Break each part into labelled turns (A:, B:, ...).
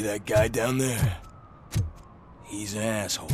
A: that guy down there? He's an asshole.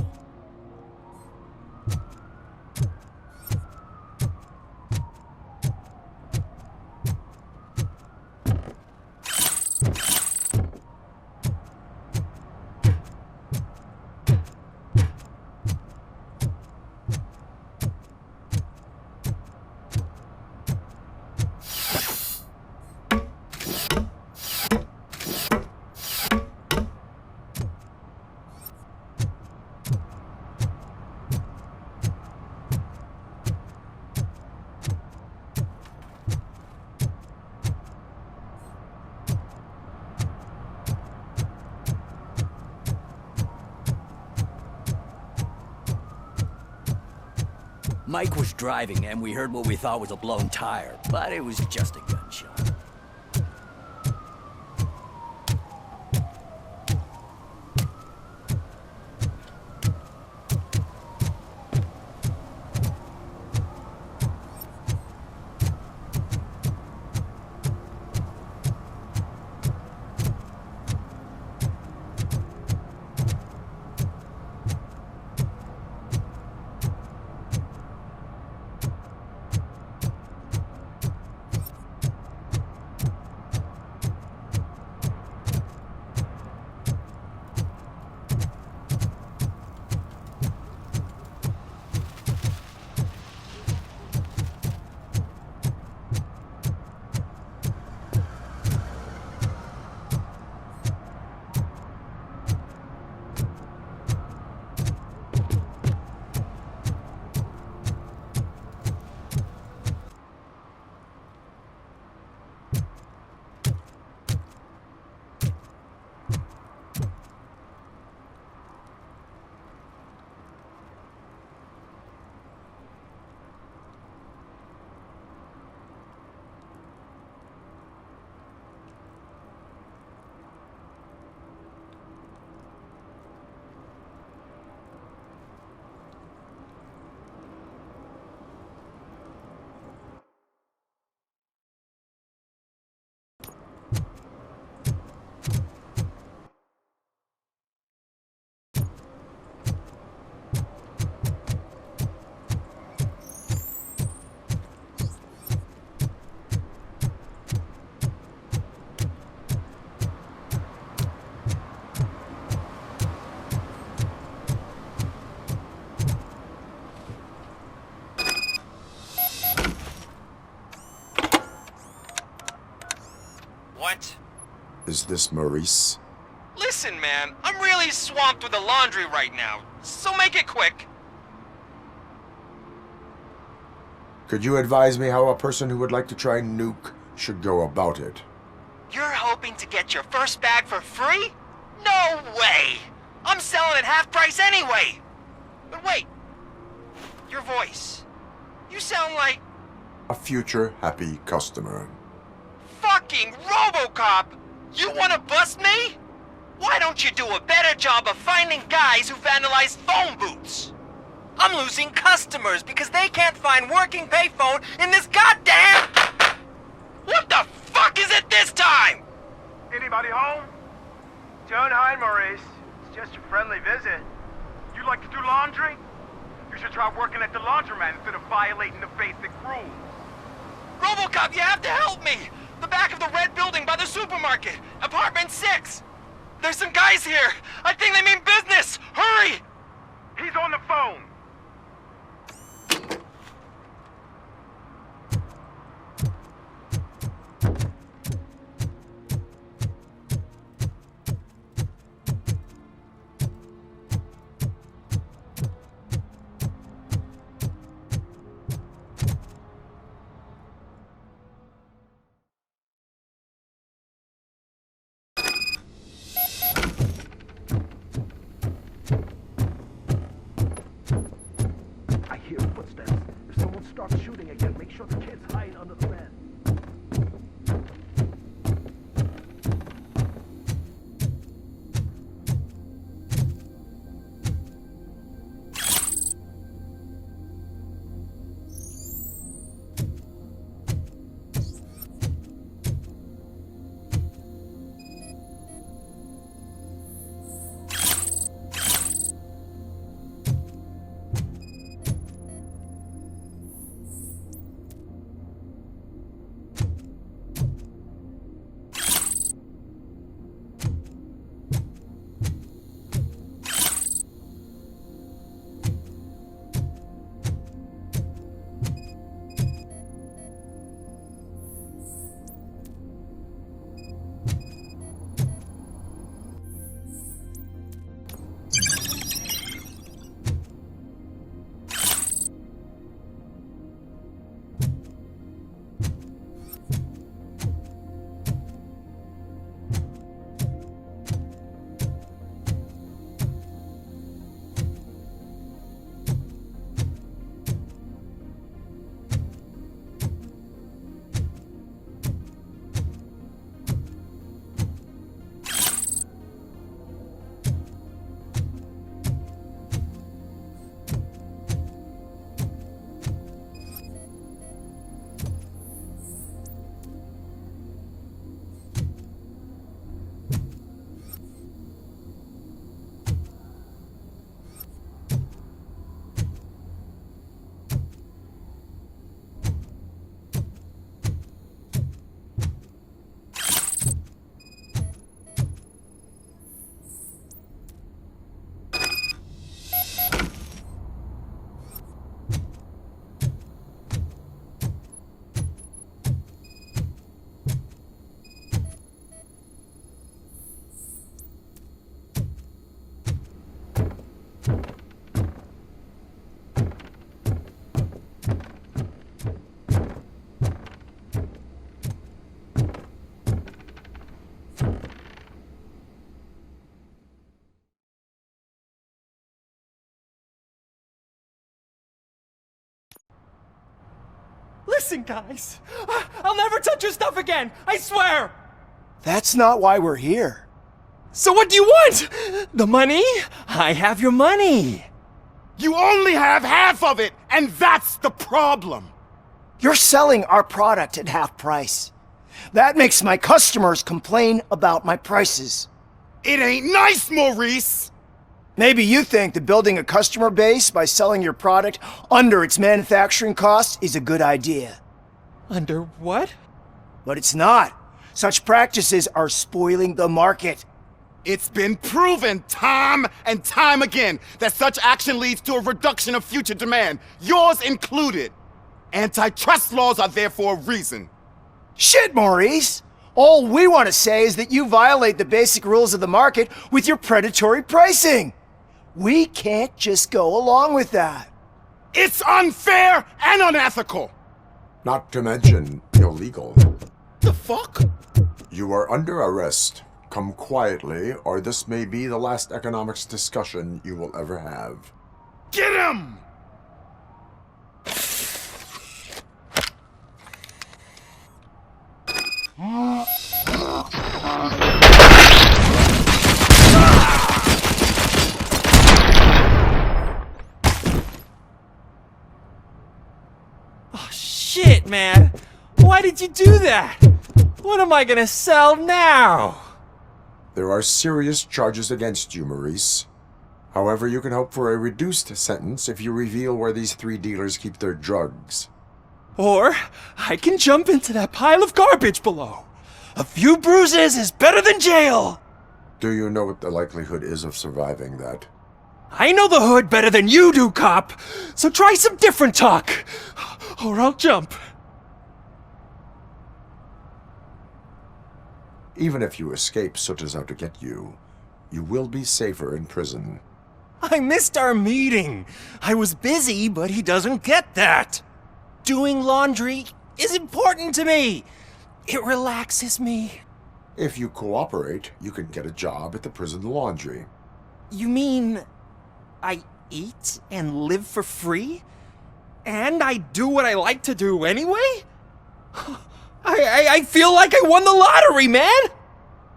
B: Mike was driving, and we heard what we thought was a blown tire, but it was just a gunshot.
C: What?
D: Is this Maurice?
C: Listen, man, I'm really swamped with the laundry right now, so make it quick.
D: Could you advise me how a person who would like to try Nuke should go about it?
C: You're hoping to get your first bag for free? No way! I'm selling at half price anyway! But wait, your voice. You sound like...
D: A future happy customer.
C: Fucking RoboCop! You wanna bust me? Why don't you do a better job of finding guys who vandalize phone booths? I'm losing customers because they can't find working payphone in this goddamn... What the fuck is it this time?
E: Anybody home? Don't hide, Maurice. It's just a friendly visit. You like to do laundry? You should try working at the laundromat instead of violating the basic rules.
C: RoboCop, you have to help me! The back of the red building by the supermarket. Apartment 6. There's some guys here. I think they mean business. Hurry!
E: He's on the phone.
F: Listen, guys. I'll never touch your stuff again. I swear.
G: That's not why we're here.
F: So what do you want? The money? I have your money.
H: You only have half of it, and that's the problem.
G: You're selling our product at half price. That makes my customers complain about my prices.
H: It ain't nice, Maurice!
G: Maybe you think that building a customer base by selling your product under its manufacturing cost is a good idea.
F: Under what?
G: But it's not. Such practices are spoiling the market.
H: It's been proven time and time again that such action leads to a reduction of future demand, yours included. Antitrust laws are there for a reason.
G: Shit, Maurice! All we want to say is that you violate the basic rules of the market with your predatory pricing. We can't just go along with that.
H: It's unfair and unethical!
D: Not to mention illegal.
H: The fuck?
D: You are under arrest. Come quietly, or this may be the last economics discussion you will ever have.
H: Get him!
F: Oh, shit, man. Why did you do that? What am I gonna sell now?
D: There are serious charges against you, Maurice. However, you can hope for a reduced sentence if you reveal where these 3 dealers keep their drugs.
F: Or I can jump into that pile of garbage below. A few bruises is better than jail.
D: Do you know what the likelihood is of surviving that?
F: I know the hood better than you do, cop. So try some different talk. Or I'll jump.
D: Even if you escape Soot is out to get you, you will be safer in prison.
F: I missed our meeting. I was busy, but he doesn't get that. Doing laundry is important to me. It relaxes me.
D: If you cooperate, you can get a job at the prison laundry.
F: You mean I eat and live for free? And I do what I like to do anyway? I feel like I won the lottery, man!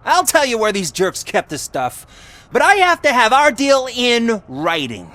F: I'll tell you where these jerks kept the stuff, but I have to have our deal in writing.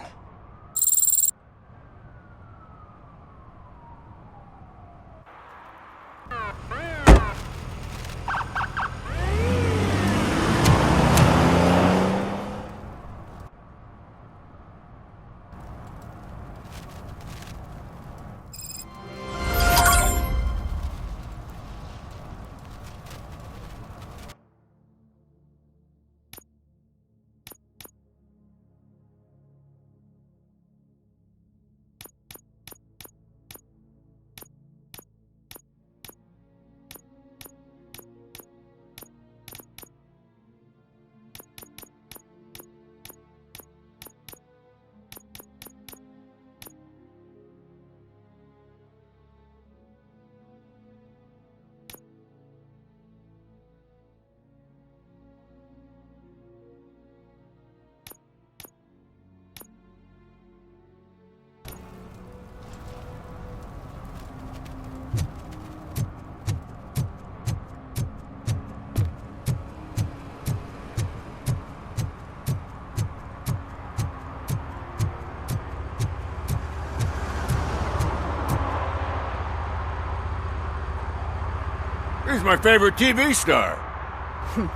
A: He's my favorite TV star.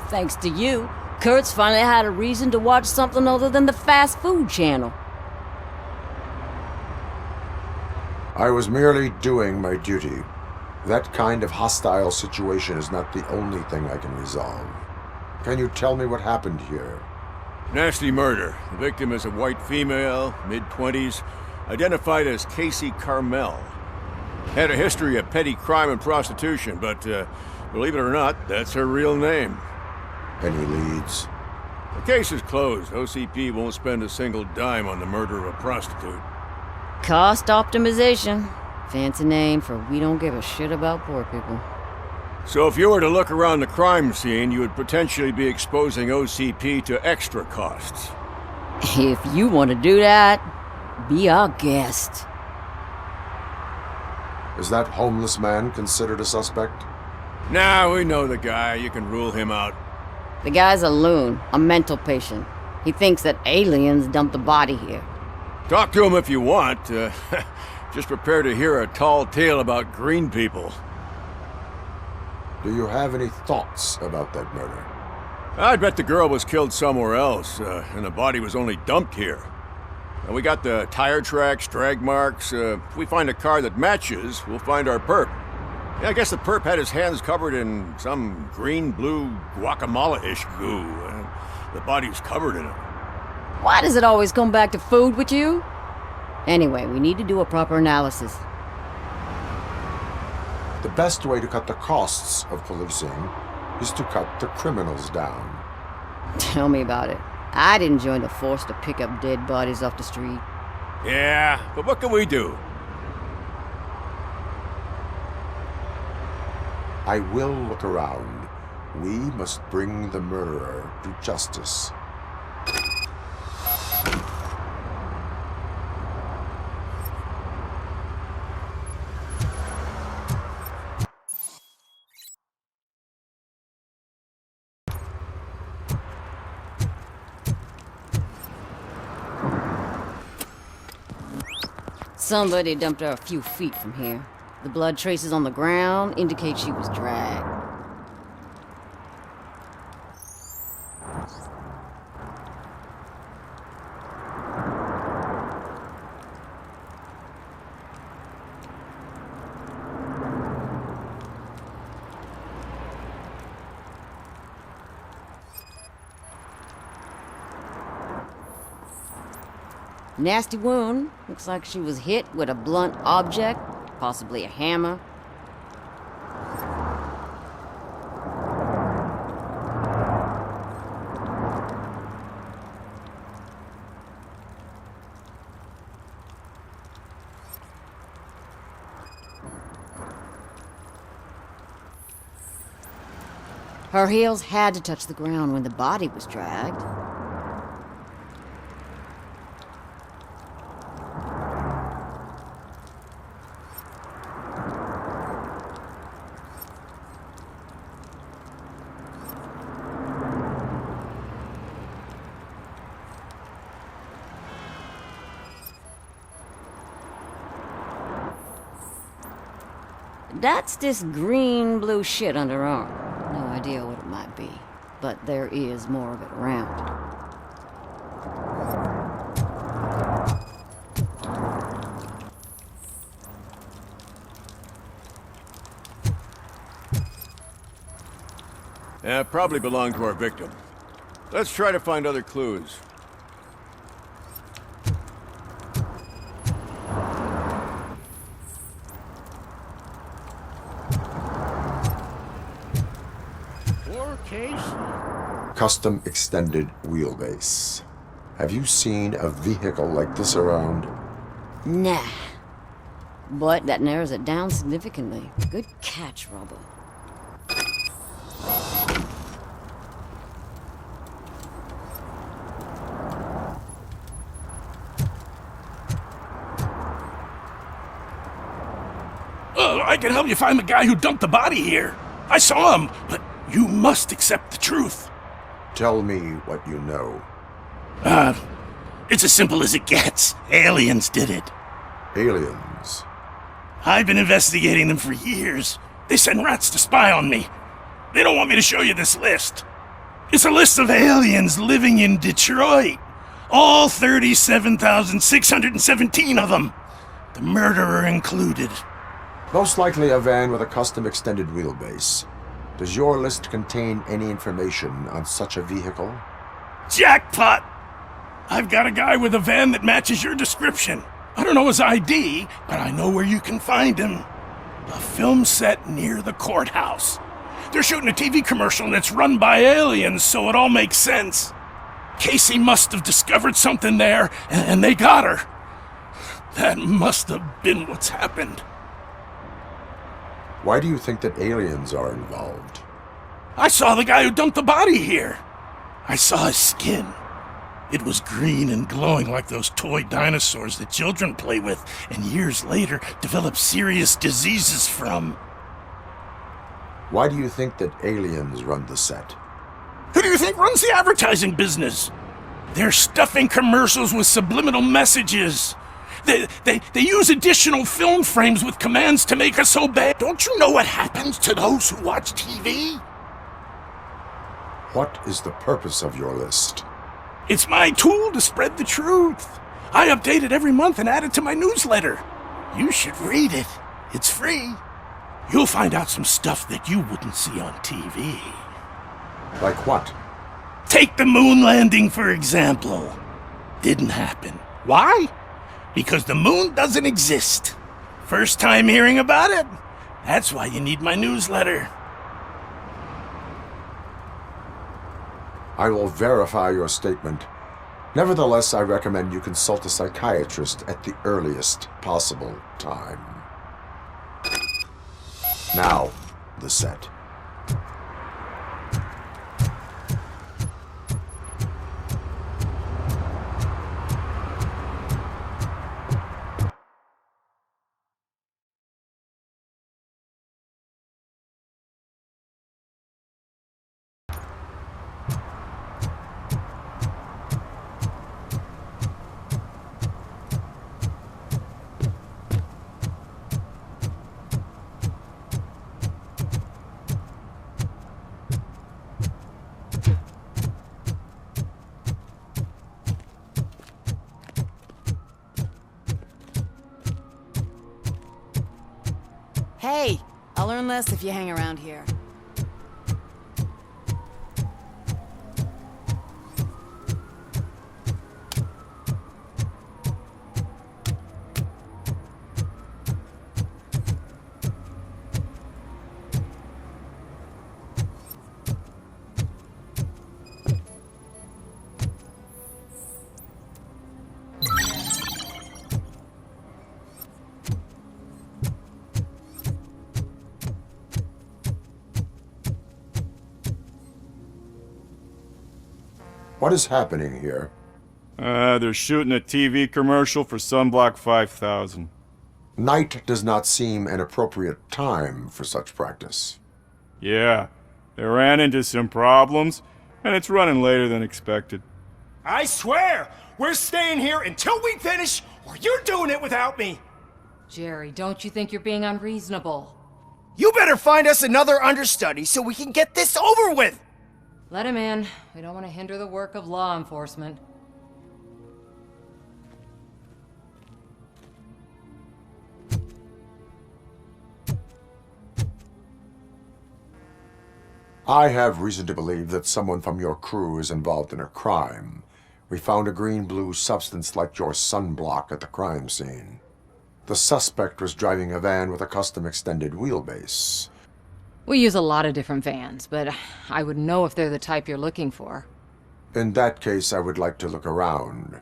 I: Thanks to you, Kurt's finally had a reason to watch something other than the fast food channel.
D: I was merely doing my duty. That kind of hostile situation is not the only thing I can resolve. Can you tell me what happened here?
A: Nasty murder. The victim is a white female, mid-20s, identified as Casey Carmel. Had a history of petty crime and prostitution, but believe it or not, that's her real name.
D: Any leads?
A: The case is closed. OCP won't spend a single dime on the murder of a prostitute.
I: Cost optimization. Fancy name for we don't give a shit about poor people.
A: So if you were to look around the crime scene, you would potentially be exposing OCP to extra costs.
I: If you want to do that, be our guest.
D: Is that homeless man considered a suspect?
A: Nah, we know the guy. You can rule him out.
I: The guy's a loon, a mental patient. He thinks that aliens dumped the body here.
A: Talk to him if you want. Just prepare to hear a tall tale about green people.
D: Do you have any thoughts about that murder?
A: I'd bet the girl was killed somewhere else, and the body was only dumped here. And we got the tire tracks, drag marks. If we find a car that matches, we'll find our perp. Yeah, I guess the perp had his hands covered in some green-blue guacamole-ish goo. The body's covered in it.
I: Why does it always come back to food with you? Anyway, we need to do a proper analysis.
D: The best way to cut the costs of policing is to cut the criminals down.
I: Tell me about it. I didn't join the force to pick up dead bodies off the street.
A: Yeah, but what can we do?
D: I will look around. We must bring the murderer to justice.
I: Somebody dumped her a few feet from here. The blood traces on the ground indicate she was dragged. Nasty wound. Looks like she was hit with a blunt object, possibly a hammer. Her heels had to touch the ground when the body was dragged. That's this green-blue shit under her arm. No idea what it might be, but there is more of it around.
A: Probably belonged to our victim. Let's try to find other clues.
D: Custom extended wheelbase. Have you seen a vehicle like this around?
I: Nah. But that narrows it down significantly. Good catch, Robo.
J: I can help you find the guy who dumped the body here. I saw him, but you must accept the truth.
D: Tell me what you know.
J: It's as simple as it gets. Aliens did it.
D: Aliens?
J: I've been investigating them for years. They send rats to spy on me. They don't want me to show you this list. It's a list of aliens living in Detroit. All 37,617 of them. The murderer included.
D: Most likely a van with a custom extended wheelbase. Does your list contain any information on such a vehicle?
J: Jackpot! I've got a guy with a van that matches your description. I don't know his ID, but I know where you can find him. A film set near the courthouse. They're shooting a TV commercial and it's run by aliens, so it all makes sense. Casey must have discovered something there, and they got her. That must have been what's happened.
D: Why do you think that aliens are involved?
J: I saw the guy who dumped the body here. I saw his skin. It was green and glowing like those toy dinosaurs that children play with and years later develop serious diseases from.
D: Why do you think that aliens run the set?
J: Who do you think runs the advertising business? They're stuffing commercials with subliminal messages. They use additional film frames with commands to make us obey. Don't you know what happens to those who watch TV?
D: What is the purpose of your list?
J: It's my tool to spread the truth. I update it every month and add it to my newsletter. You should read it. It's free. You'll find out some stuff that you wouldn't see on TV.
D: Like what?
J: Take the moon landing, for example. Didn't happen. Why? Because the moon doesn't exist. First time hearing about it? That's why you need my newsletter.
D: I will verify your statement. Nevertheless, I recommend you consult a psychiatrist at the earliest possible time. Now, the set.
K: Hey, I'll learn less if you hang around here.
D: What is happening here?
L: They're shooting a TV commercial for Sunblock 5000.
D: Night does not seem an appropriate time for such practice.
L: Yeah, they ran into some problems, and it's running later than expected.
F: I swear, we're staying here until we finish, or you're doing it without me.
M: Jerry, don't you think you're being unreasonable?
G: You better find us another understudy so we can get this over with!
M: Let him in. We don't want to hinder the work of law enforcement.
D: I have reason to believe that someone from your crew is involved in a crime. We found a green-blue substance like your sunblock at the crime scene. The suspect was driving a van with a custom extended wheelbase.
M: We use a lot of different vans, but I would know if they're the type you're looking for.
D: In that case, I would like to look around.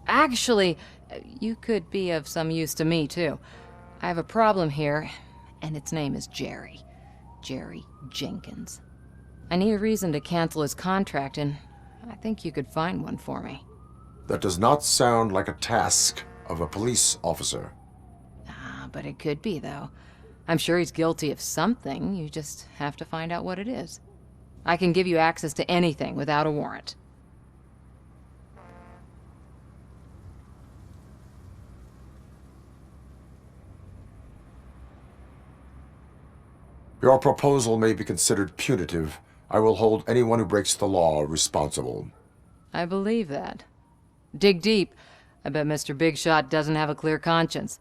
M: Actually, you could be of some use to me, too. I have a problem here, and its name is Jerry. Jerry Jenkins. I need a reason to cancel his contract, and I think you could find one for me.
D: That does not sound like a task of a police officer.
M: But it could be, though. I'm sure he's guilty of something. You just have to find out what it is. I can give you access to anything without a warrant.
D: Your proposal may be considered punitive. I will hold anyone who breaks the law responsible.
M: I believe that. Dig deep. I bet Mr. Big Shot doesn't have a clear conscience.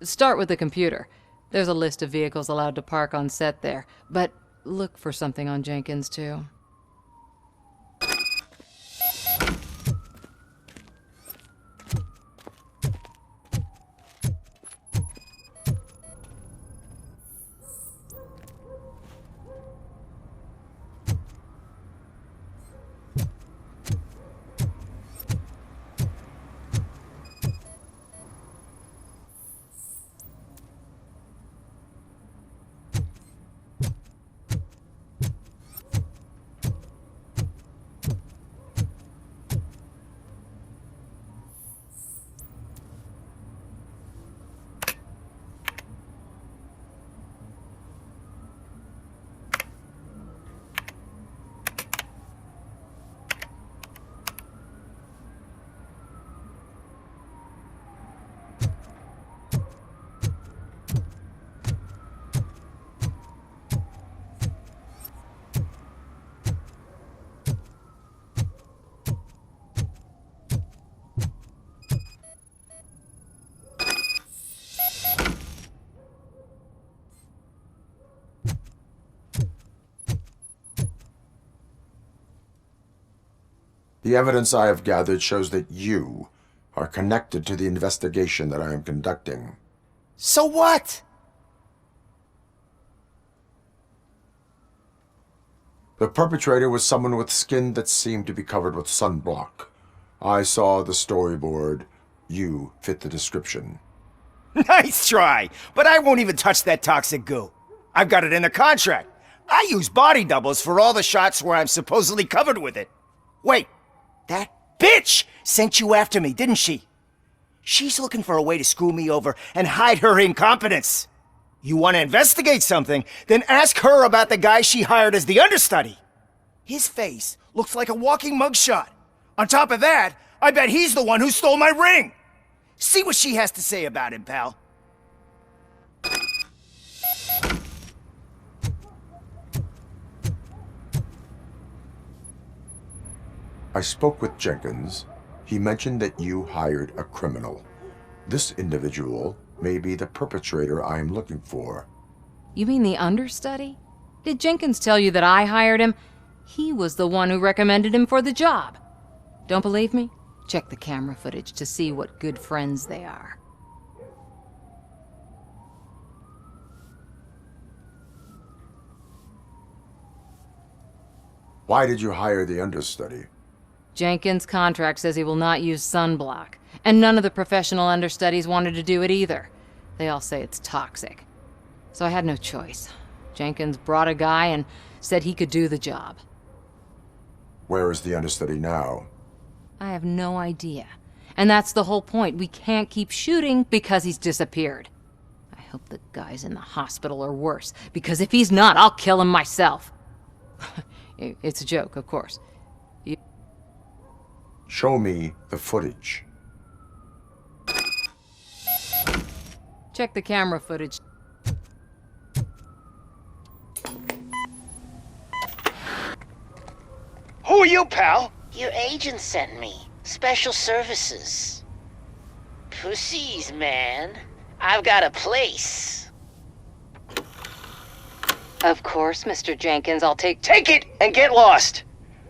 M: Start with the computer. There's a list of vehicles allowed to park on set there, but look for something on Jenkins, too.
D: The evidence I have gathered shows that you are connected to the investigation that I am conducting.
G: So what?
D: The perpetrator was someone with skin that seemed to be covered with sunblock. I saw the storyboard. You fit the description.
G: Nice try, but I won't even touch that toxic goo. I've got it in the contract. I use body doubles for all the shots where I'm supposedly covered with it. Wait, that bitch sent you after me, didn't she? She's looking for a way to screw me over and hide her incompetence. You want to investigate something, then ask her about the guy she hired as the understudy. His face looks like a walking mugshot. On top of that, I bet he's the one who stole my ring. See what she has to say about him, pal.
D: I spoke with Jenkins. He mentioned that you hired a criminal. This individual may be the perpetrator I am looking for.
M: You mean the understudy? Did Jenkins tell you that I hired him? He was the one who recommended him for the job. Don't believe me? Check the camera footage to see what good friends they are.
D: Why did you hire the understudy?
M: Jenkins' contract says he will not use sunblock, and none of the professional understudies wanted to do it either. They all say it's toxic. So I had no choice. Jenkins brought a guy and said he could do the job.
D: Where is the understudy now?
M: I have no idea. And that's the whole point. We can't keep shooting because he's disappeared. I hope the guy's in the hospital or worse, because if he's not, I'll kill him myself. It's a joke, of course.
D: Show me the footage.
M: Check the camera footage.
G: Who are you, pal?
N: Your agent sent me. Special services. Pussies, man. I've got a place.
M: Of course, Mr. Jenkins, I'll take
G: Take it and get lost.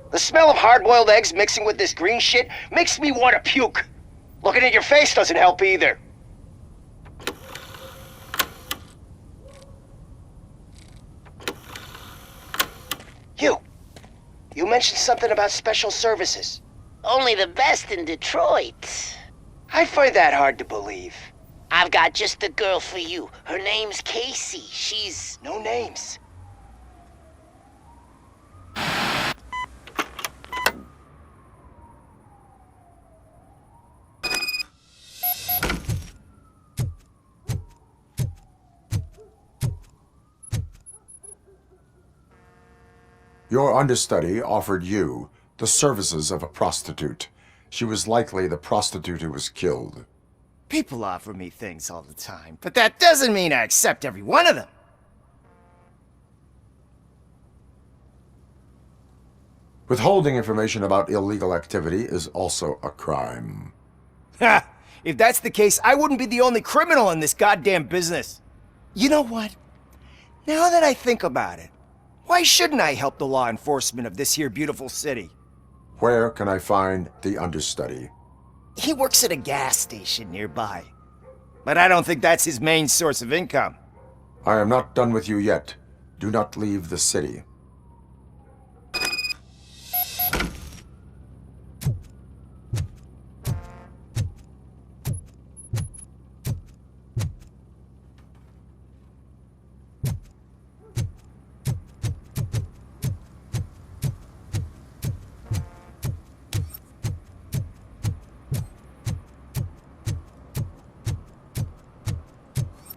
G: The smell of hard-boiled eggs mixing with this green shit makes me want to puke. Looking at your face doesn't help either. You mentioned something about special services.
N: Only the best in Detroit.
G: I find that hard to believe.
N: I've got just the girl for you. Her name's Casey. She's...
G: No names.
D: Your understudy offered you the services of a prostitute. She was likely the prostitute who was killed.
G: People offer me things all the time, but that doesn't mean I accept every one of them.
D: Withholding information about illegal activity is also a crime.
G: Ha! If that's the case, I wouldn't be the only criminal in this goddamn business. You know what? Now that I think about it, why shouldn't I help the law enforcement of this here beautiful city?
D: Where can I find the understudy?
G: He works at a gas station nearby. But I don't think that's his main source of income.
D: I am not done with you yet. Do not leave the city.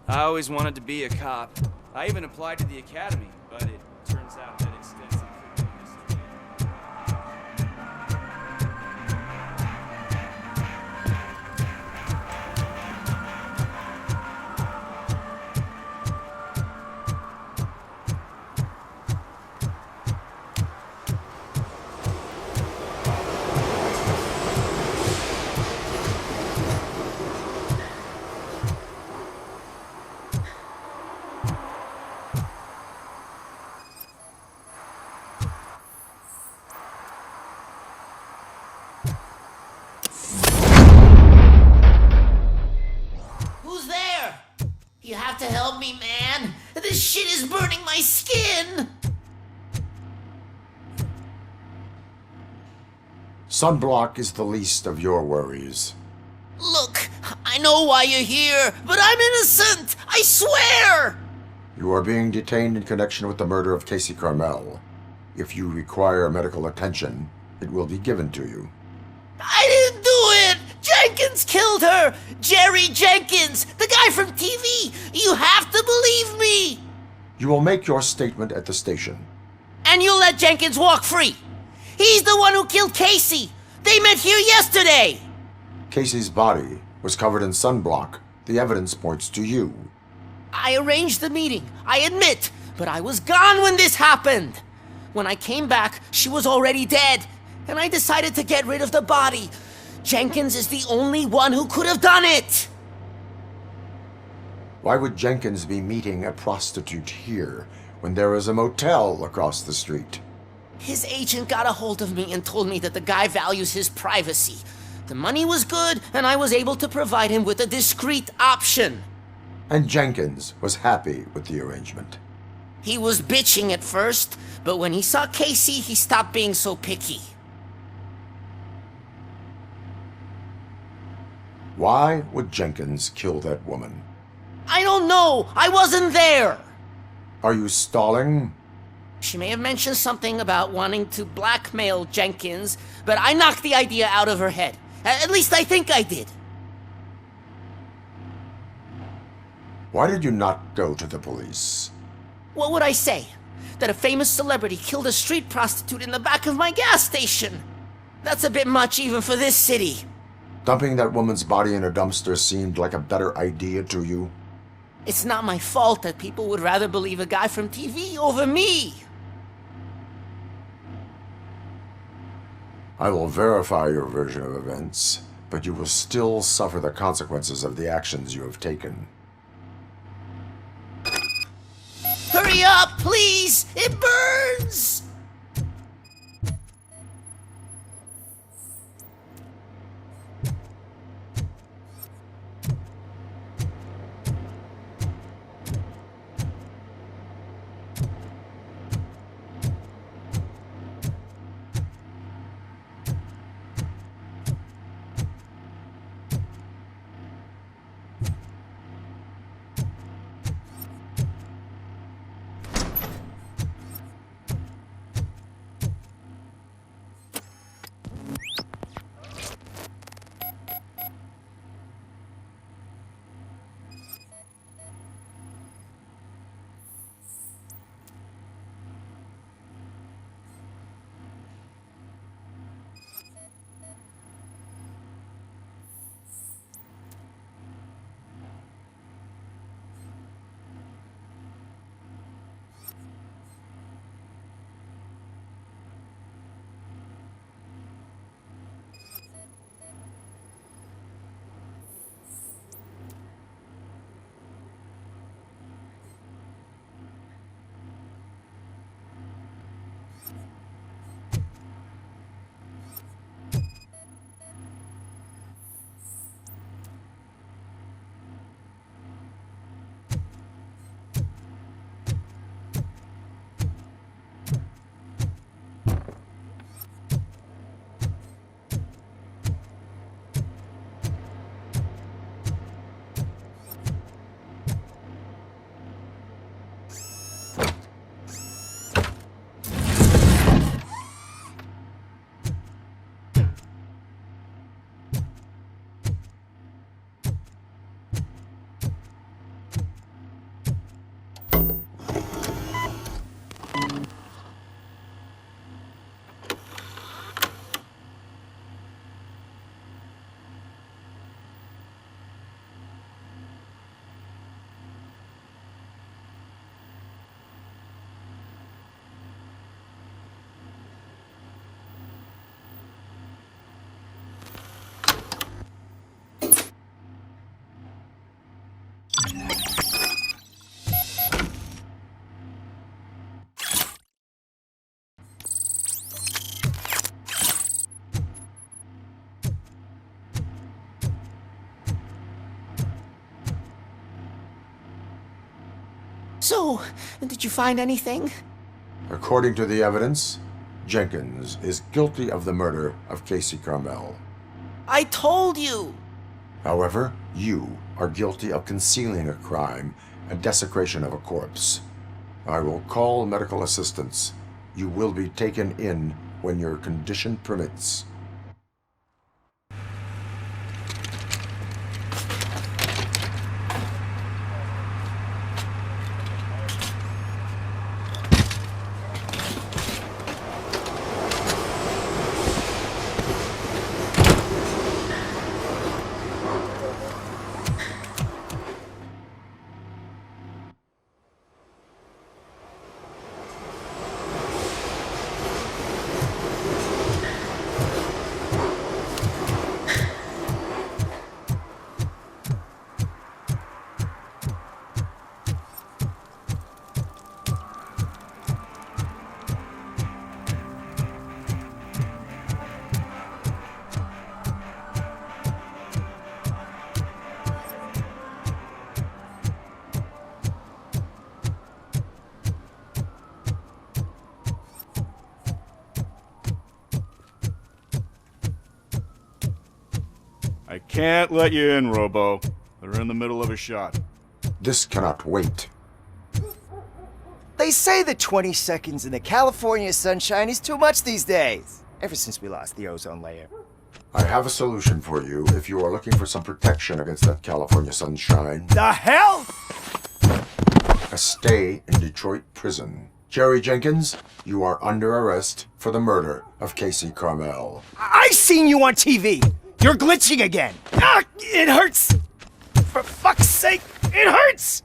O: I always wanted to be a cop. I even applied to the academy, but it turns out that extensive criminal history...
N: me, man! This shit is burning my skin!
D: Sunblock is the least of your worries.
N: Look, I know why you're here, but I'm innocent! I swear!
D: You are being detained in connection with the murder of Casey Carmel. If you require medical attention, it will be given to you.
N: I didn't do it! Jenkins killed her! Jerry Jenkins! The guy from TV! You have to believe me!
D: You will make your statement at the station.
N: And you'll let Jenkins walk free! He's the one who killed Casey! They met here yesterday!
D: Casey's body was covered in sunblock. The evidence points to you.
N: I arranged the meeting, I admit, but I was gone when this happened. When I came back, she was already dead, and I decided to get rid of the body. Jenkins is the only one who could have done it!
D: Why would Jenkins be meeting a prostitute here when there is a motel across the street?
N: His agent got a hold of me and told me that the guy values his privacy. The money was good, and I was able to provide him with a discreet option.
D: And Jenkins was happy with the arrangement.
N: He was bitching at first, but when he saw Casey, he stopped being so picky.
D: Why would Jenkins kill that woman?
N: I don't know! I wasn't there!
D: Are you stalling?
N: She may have mentioned something about wanting to blackmail Jenkins, but I knocked the idea out of her head. At least I think I did.
D: Why did you not go to the police?
N: What would I say? That a famous celebrity killed a street prostitute in the back of my gas station? That's a bit much even for this city.
D: Dumping that woman's body in a dumpster seemed like a better idea to you?
N: It's not my fault that people would rather believe a guy from TV over me.
D: I will verify your version of events, but you will still suffer the consequences of the actions you have taken.
N: Hurry up, please! It burns! So, did you find anything?
D: According to the evidence, Jenkins is guilty of the murder of Casey Carmel.
N: I told you!
D: However, you are guilty of concealing a crime and desecration of a corpse. I will call medical assistance. You will be taken in when your condition permits.
L: I can't let you in, Robo. They're in the middle of a shot.
D: This cannot wait.
G: They say that 20 seconds in the California sunshine is too much these days. Ever since we lost the ozone layer.
D: I have a solution for you if you are looking for some protection against that California sunshine.
G: The hell?
D: A stay in Detroit prison. Jerry Jenkins, you are under arrest for the murder of Casey Carmel.
G: I seen you on TV! You're glitching again! Ah, it hurts! For fuck's sake, it hurts!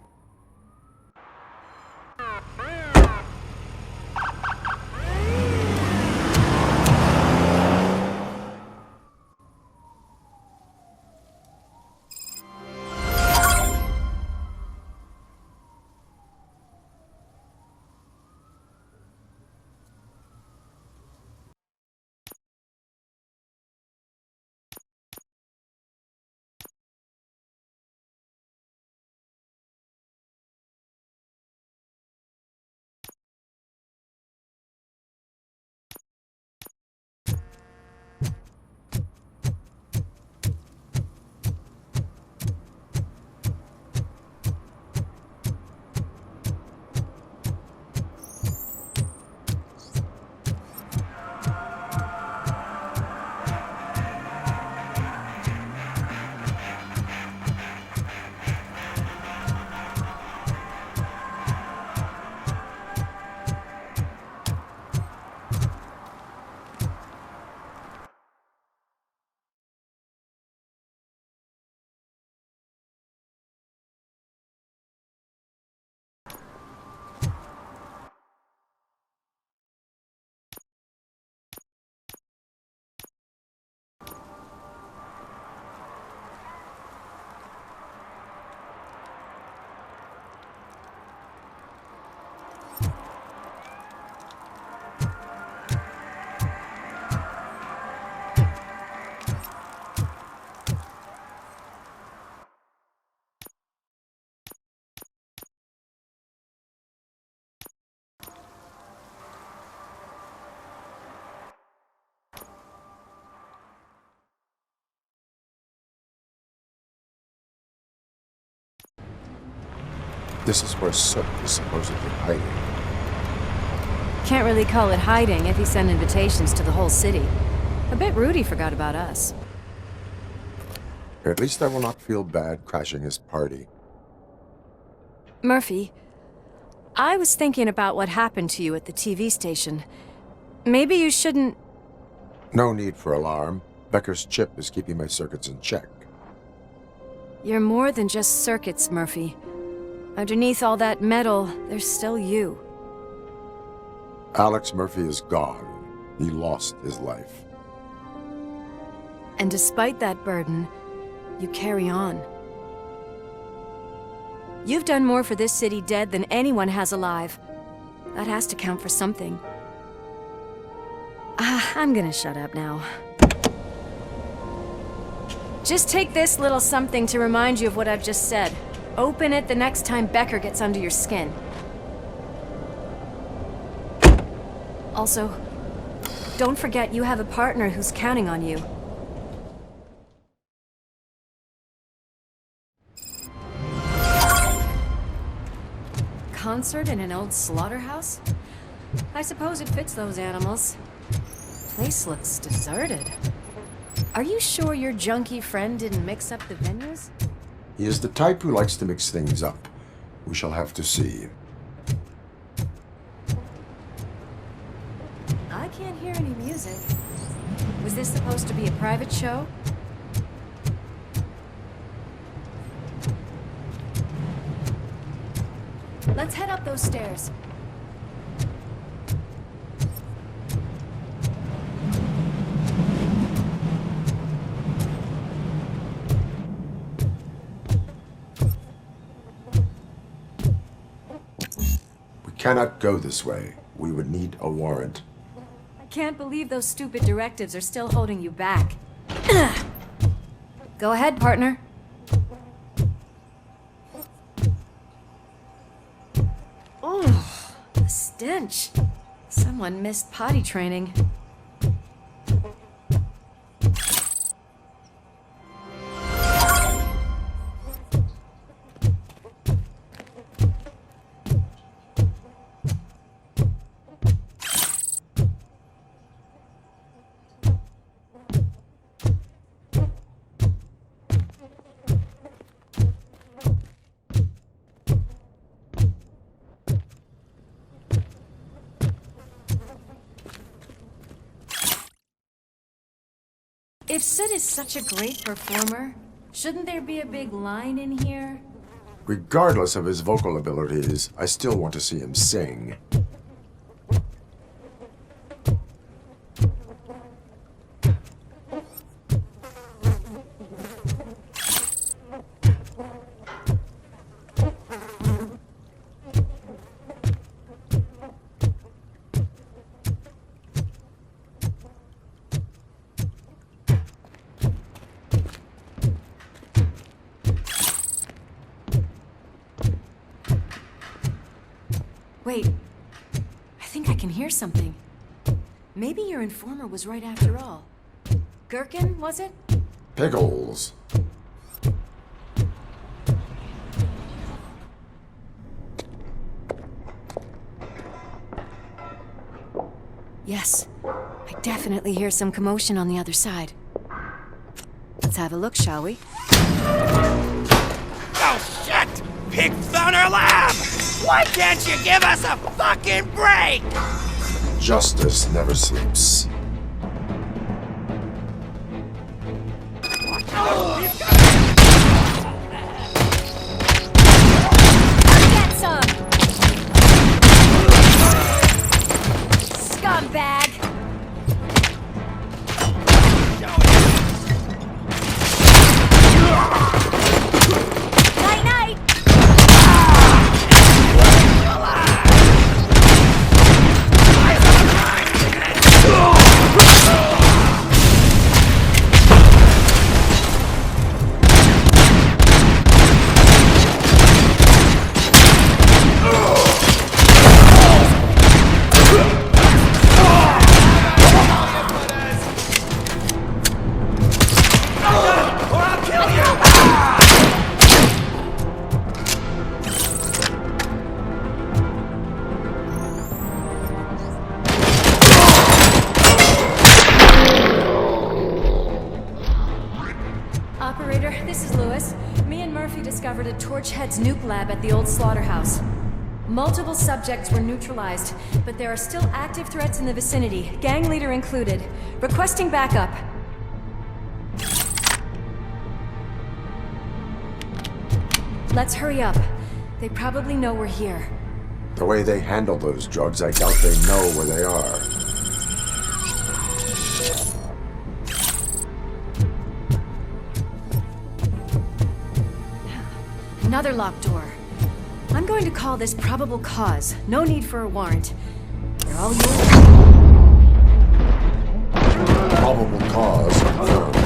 D: This is where Soot is supposedly hiding.
K: Can't really call it hiding if he sent invitations to the whole city. I bet Rudy forgot about us.
D: At least I will not feel bad crashing his party.
K: Murphy, I was thinking about what happened to you at the TV station. Maybe you shouldn't...
D: No need for alarm. Becker's chip is keeping my circuits in check.
K: You're more than just circuits, Murphy. Underneath all that metal, there's still you.
D: Alex Murphy is gone. He lost his life.
K: And despite that burden, you carry on. You've done more for this city dead than anyone has alive. That has to count for something. I'm gonna shut up now. Just take this little something to remind you of what I've just said. Open it the next time Becker gets under your skin. Also, don't forget you have a partner who's counting on you. Concert in an old slaughterhouse? I suppose it fits those animals. Place looks deserted. Are you sure your junkie friend didn't mix up the venues?
D: He is the type who likes to mix things up. We shall have to see.
K: I can't hear any music. Was this supposed to be a private show? Let's head up those stairs.
D: We cannot go this way. We would need a warrant.
K: I can't believe those stupid directives are still holding you back. Go ahead, partner. Oh, the stench. Someone missed potty training. If Sid is such a great performer, shouldn't there be a big line in here?
D: Regardless of his vocal abilities, I still want to see him sing.
K: Wait, I think I can hear something. Maybe your informer was right after all. Gherkin, was it?
D: Pickles.
K: Yes, I definitely hear some commotion on the other side. Let's have a look, shall we?
C: Oh, shit! Pig found our lab! Why can't you give us a fucking break?
D: Justice never sleeps.
K: Get some! Scumbag! Night-night! Operator, this is Lewis. Me and Murphy discovered a Torchhead's nuke lab at the old slaughterhouse. Multiple subjects were neutralized, but there are still active threats in the vicinity, gang leader included. Requesting backup. Let's hurry up. They probably know we're here.
D: The way they handle those drugs, I doubt they know where they are.
K: Another locked door. I'm going to call this probable cause. No need for a warrant. They're all yours.
D: Probable cause confirmed.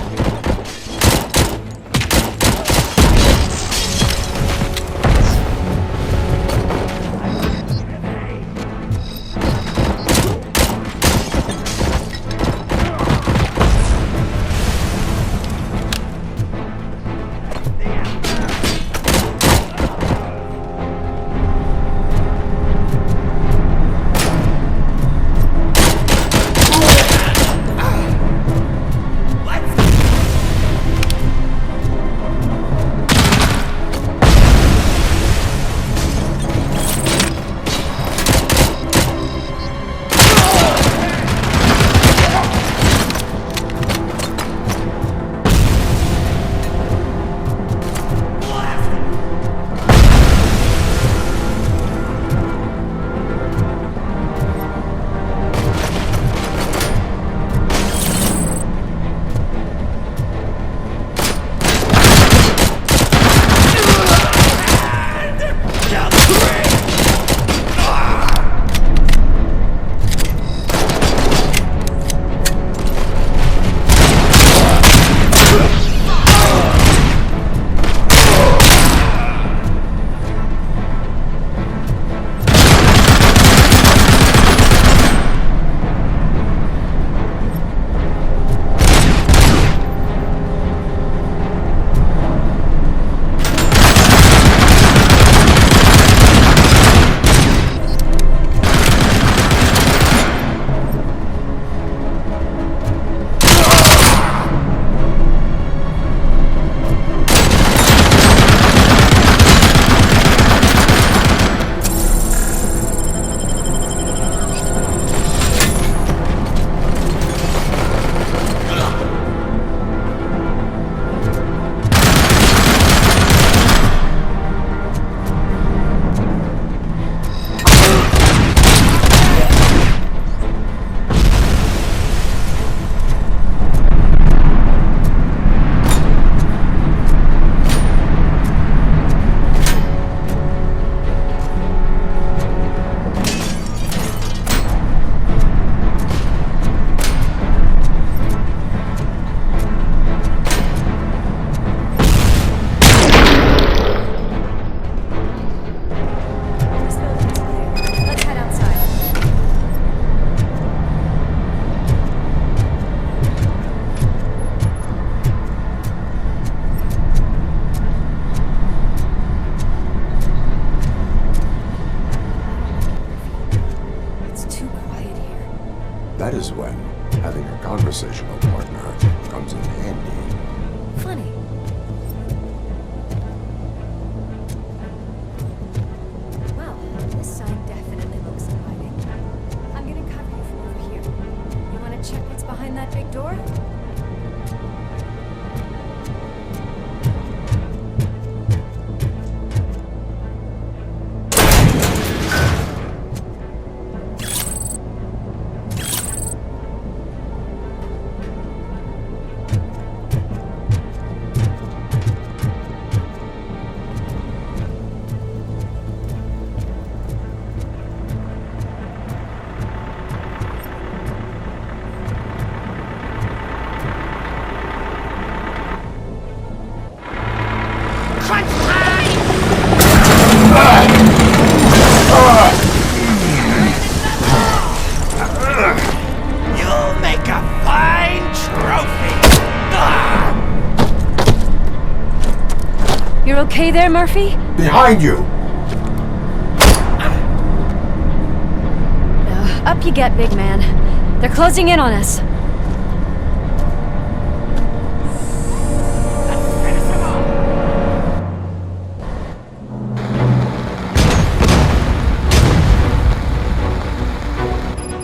K: okay there, Murphy?
D: Behind you!
K: Up you get, big man. They're closing in on us.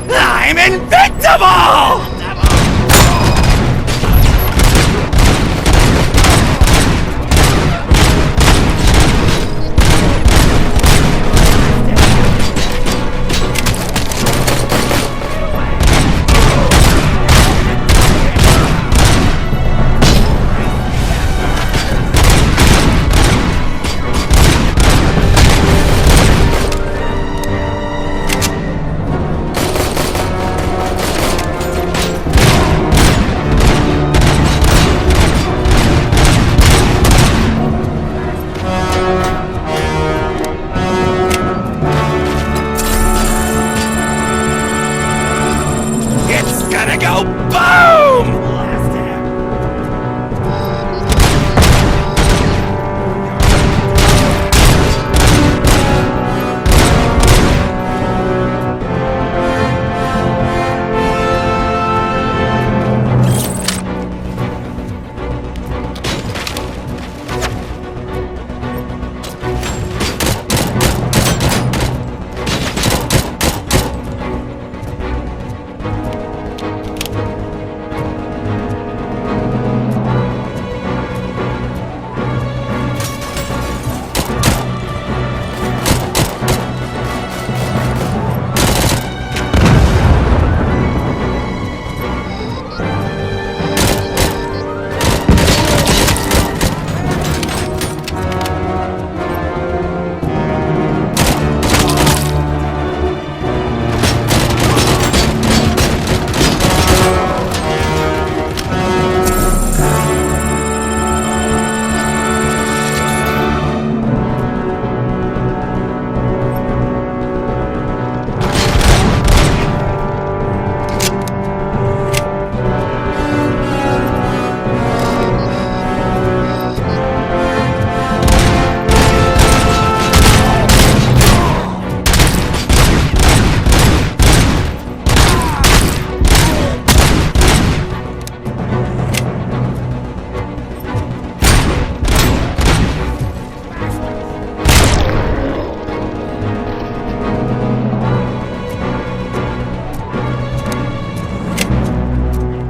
G: I'm invincible!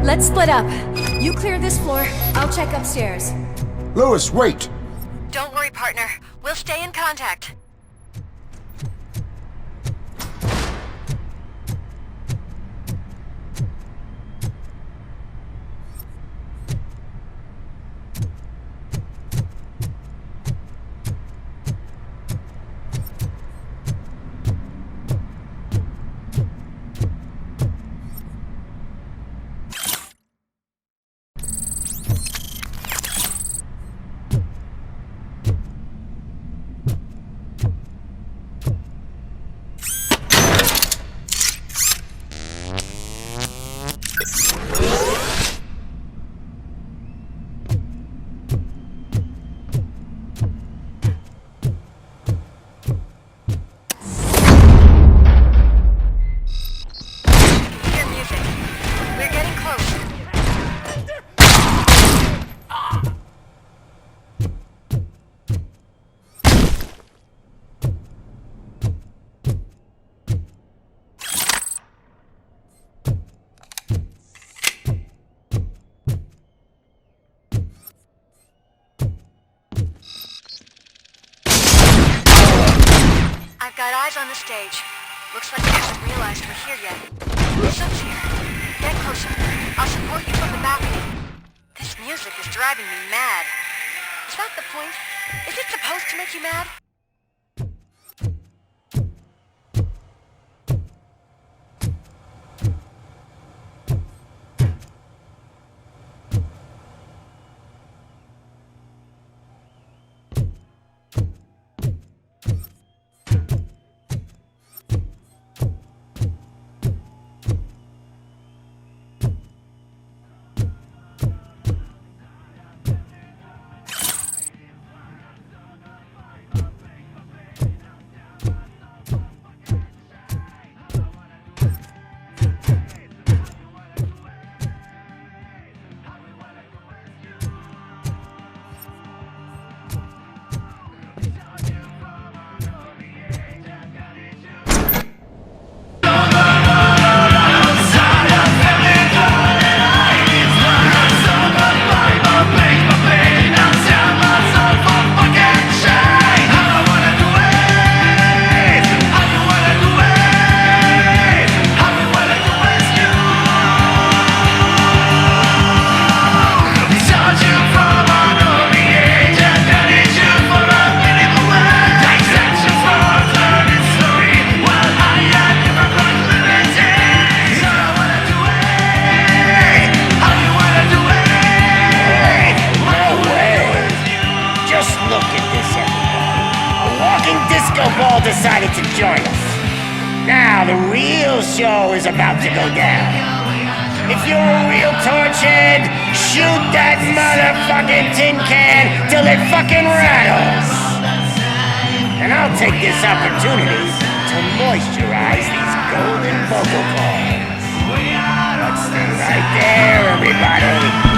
K: Let's split up. You clear this floor, I'll check upstairs.
D: Lewis, wait!
P: Don't worry, partner. We'll stay in contact. I've got eyes on the stage. Looks like they haven't realized we're here yet. Soap's here. Get closer. I'll support you from the balcony. This music is driving me mad. Is that the point? Is it supposed to make you mad?
Q: all decided to join us. Now the real show is about to go down. If you're a real torchhead, shoot that motherfucking tin can till it fucking rattles. And I'll take this opportunity to moisturize these golden vocal cords. Let's stay right there, everybody.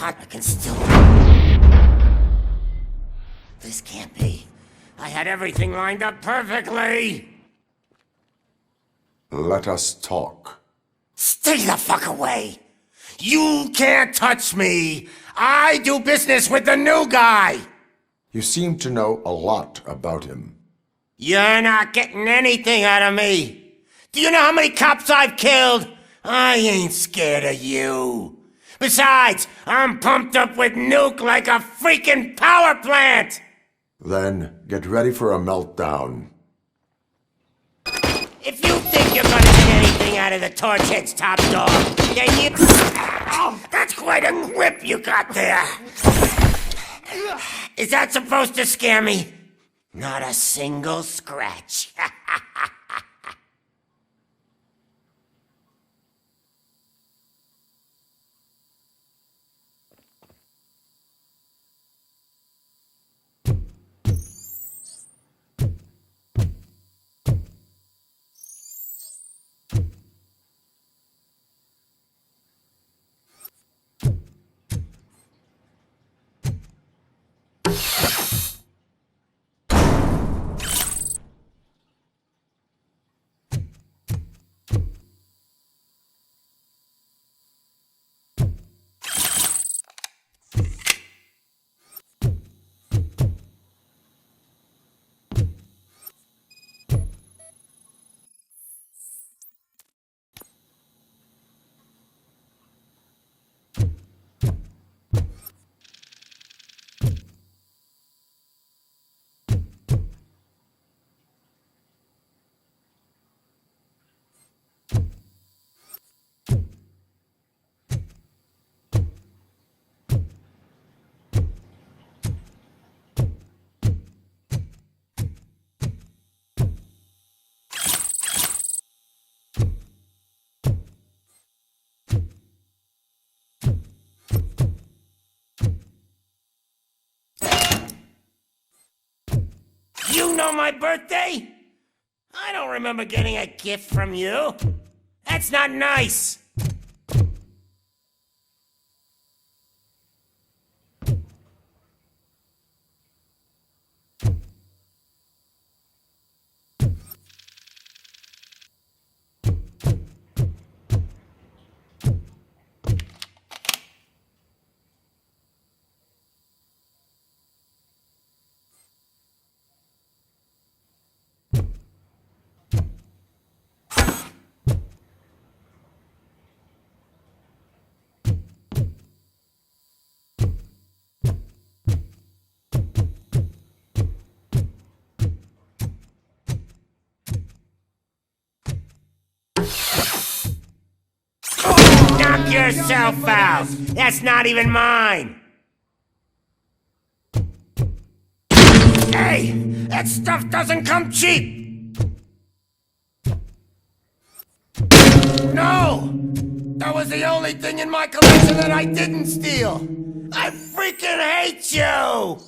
Q: I can still... This can't be. I had everything lined up perfectly!
D: Let us talk.
Q: Stay the fuck away! You can't touch me! I do business with the new guy!
D: You seem to know a lot about him.
Q: You're not getting anything out of me! Do you know how many cops I've killed? I ain't scared of you. Besides, I'm pumped up with Nuke like a freaking power plant!
D: Then, get ready for a meltdown.
Q: If you think you're gonna get anything out of the Torchhead's top dog, then you... Oh, that's quite a grip you got there! Is that supposed to scare me? Not a single scratch. You know my birthday? I don't remember getting a gift from you. That's not nice. Knock yourself out! That's not even mine! Hey! That stuff doesn't come cheap! No! That was the only thing in my collection that I didn't steal! I freaking hate you!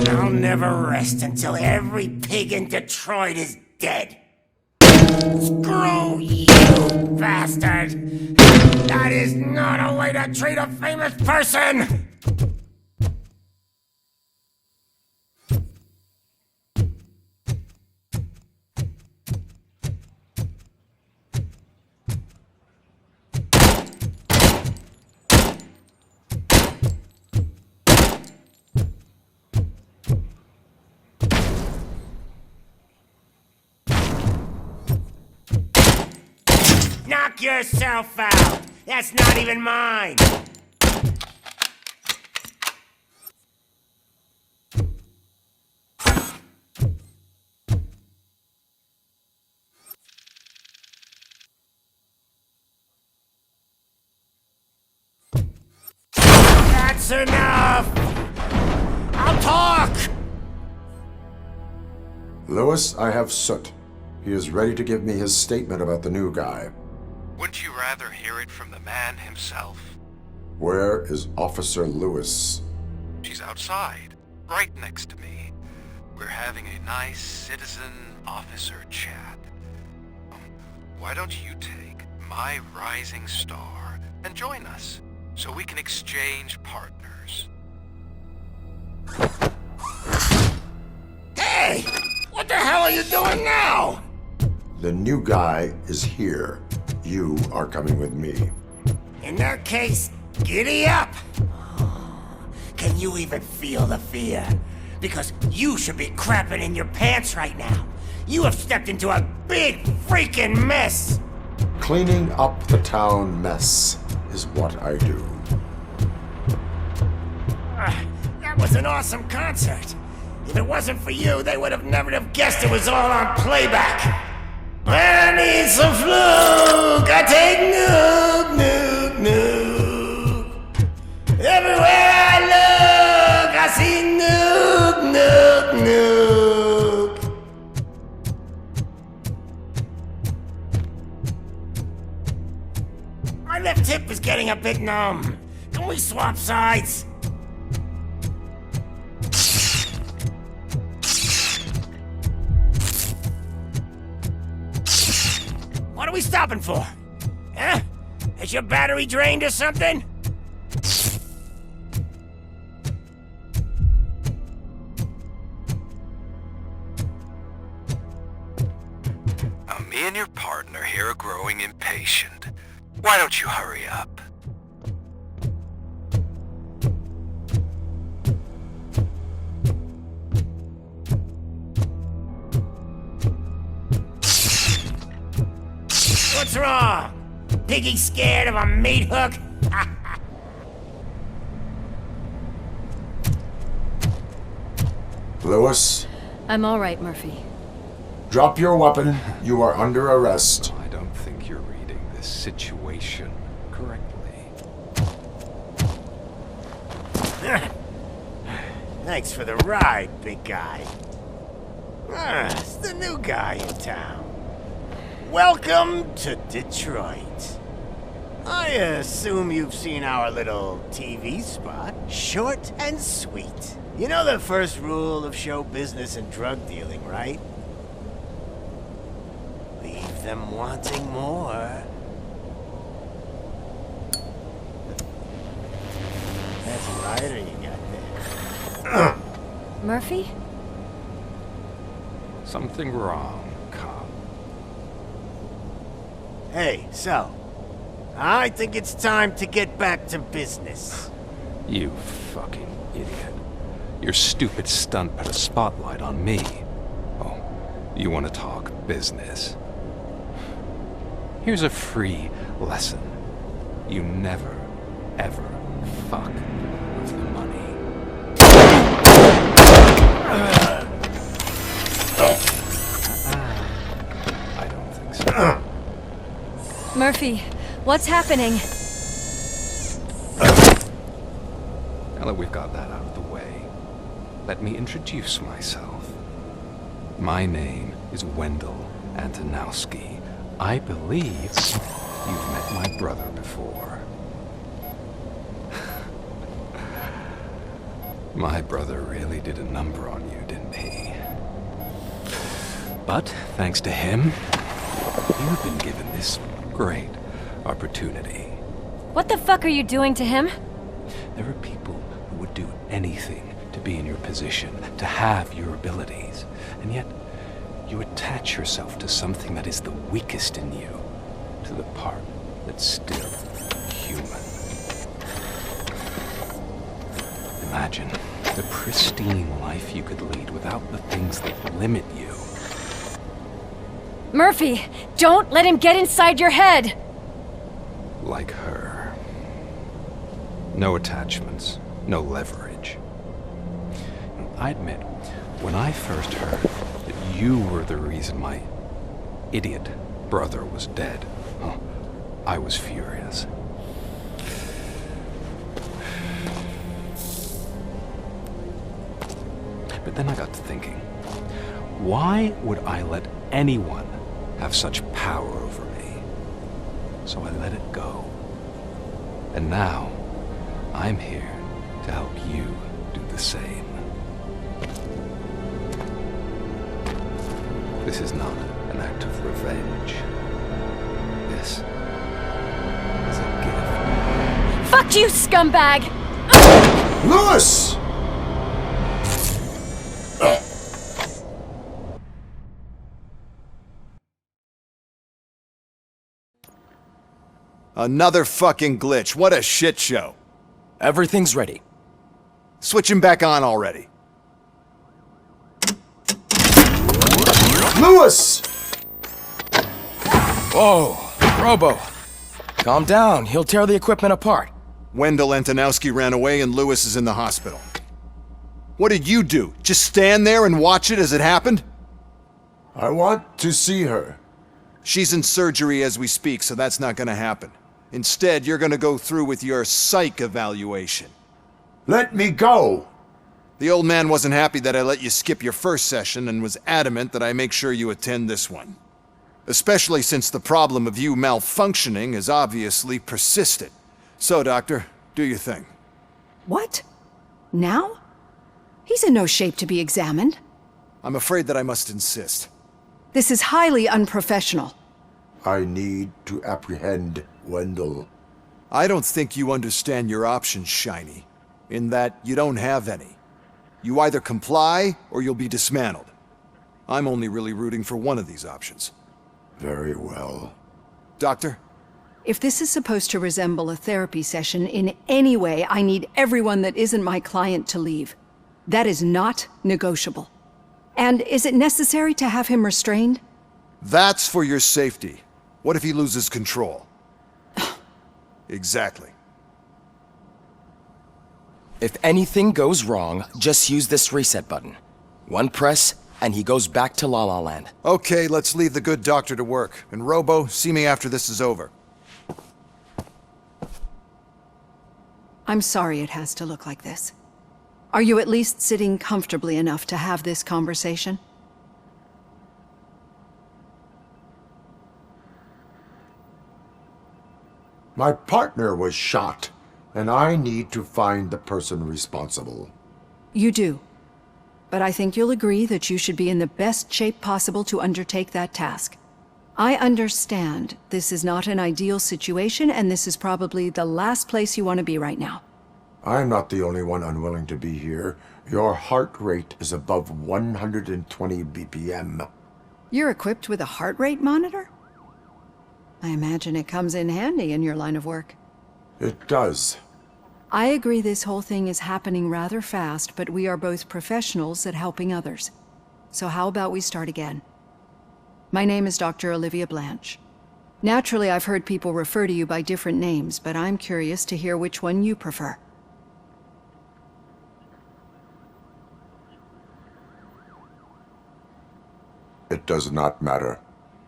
Q: I'll never rest until every pig in Detroit is dead. Screw you, bastard! That is not a way to treat a famous person! Knock yourself out! That's not even mine! That's enough! I'll talk!
D: Lewis, I have Soot. He is ready to give me his statement about the new guy.
R: Wouldn't you rather hear it from the man himself?
D: Where is Officer Lewis?
R: She's outside, right next to me. We're having a nice citizen-officer chat. Why don't you take my rising star and join us, so we can exchange partners?
Q: Hey! What the hell are you doing now?
D: The new guy is here. You are coming with me.
Q: In that case, giddy up! Can you even feel the fear? Because you should be crapping in your pants right now. You have stepped into a big freaking mess!
D: Cleaning up the town mess is what I do.
Q: That was an awesome concert. If it wasn't for you, they would have never have guessed it was all on playback. When I need some fluke, I take Nuke, Nuke, Nuke. Everywhere I look, I see Nuke, Nuke, Nuke. My left hip is getting a bit numb. Can we swap sides? What are we stopping for? Huh? Is your battery drained or something?
R: Me and your partner here are growing impatient. Why don't you hurry up?
Q: What's wrong? Piggy scared of a meat hook?
D: Lewis?
K: I'm all right, Murphy.
D: Drop your weapon. You are under arrest.
S: I don't think you're reading this situation correctly.
Q: Thanks for the ride, big guy. It's the new guy in town. Welcome to Detroit. I assume you've seen our little TV spot. Short and sweet. You know the first rule of show business and drug dealing, right? Leave
N: them wanting more. That's a lighter you got there.
K: Murphy?
S: Something wrong, cop.
N: Hey, so, I think it's time to get back to business.
S: You fucking idiot. Your stupid stunt put a spotlight on me. Oh, you want to talk business? Here's a free lesson. You never, ever fuck with the money. I don't think so.
K: Murphy, what's happening?
S: Now that we've got that out of the way, let me introduce myself. My name is Wendell Antonowski. I believe you've met my brother before. My brother really did a number on you, didn't he? But thanks to him, you've been given this great opportunity.
K: What the fuck are you doing to him?
S: There are people who would do anything to be in your position, to have your abilities, and yet you attach yourself to something that is the weakest in you, to the part that's still human. Imagine the pristine life you could lead without the things that limit you.
K: Murphy, don't let him get inside your head!
S: Like her. No attachments, no leverage. I admit, when I first heard that you were the reason my idiot brother was dead, I was furious. But then I got to thinking, why would I let anyone have such power over me? So I let it go. And now, I'm here to help you do the same. This is not an act of revenge. This is a gift.
K: Fuck you, scumbag!
D: Lewis!
T: Another fucking glitch. What a shit show.
F: Everything's ready.
T: Switch him back on already.
D: Lewis!
F: Whoa, Robo. Calm down. He'll tear the equipment apart.
T: Wendell Antonowski ran away and Lewis is in the hospital. What did you do? Just stand there and watch it as it happened?
D: I want to see her.
T: She's in surgery as we speak, so that's not gonna happen. Instead, you're gonna go through with your psych evaluation.
D: Let me go!
T: The old man wasn't happy that I let you skip your first session and was adamant that I make sure you attend this one. Especially since the problem of you malfunctioning is obviously persistent. So, Doctor, do your thing.
U: What? Now? He's in no shape to be examined.
T: I'm afraid that I must insist.
U: This is highly unprofessional.
D: I need to apprehend Wendell.
T: I don't think you understand your options, Shiny, in that you don't have any. You either comply or you'll be dismantled. I'm only really rooting for one of these options.
D: Very well.
T: Doctor?
U: If this is supposed to resemble a therapy session in any way, I need everyone that isn't my client to leave. That is not negotiable. And is it necessary to have him restrained?
T: That's for your safety. What if he loses control? Exactly.
F: If anything goes wrong, just use this reset button. One press, and he goes back to La La Land.
T: Okay, let's leave the good doctor to work. And Robo, see me after this is over.
U: I'm sorry it has to look like this. Are you at least sitting comfortably enough to have this conversation?
D: My partner was shot, and I need to find the person responsible.
U: You do. But I think you'll agree that you should be in the best shape possible to undertake that task. I understand this is not an ideal situation, and this is probably the last place you want to be right now.
D: I'm not the only one unwilling to be here. Your heart rate is above 120 BPM.
U: You're equipped with a heart rate monitor? I imagine it comes in handy in your line of work.
D: It does.
U: I agree this whole thing is happening rather fast, but we are both professionals at helping others. So how about we start again? My name is Dr. Olivia Blanche. Naturally, I've heard people refer to you by different names, but I'm curious to hear which one you prefer.
D: It does not matter.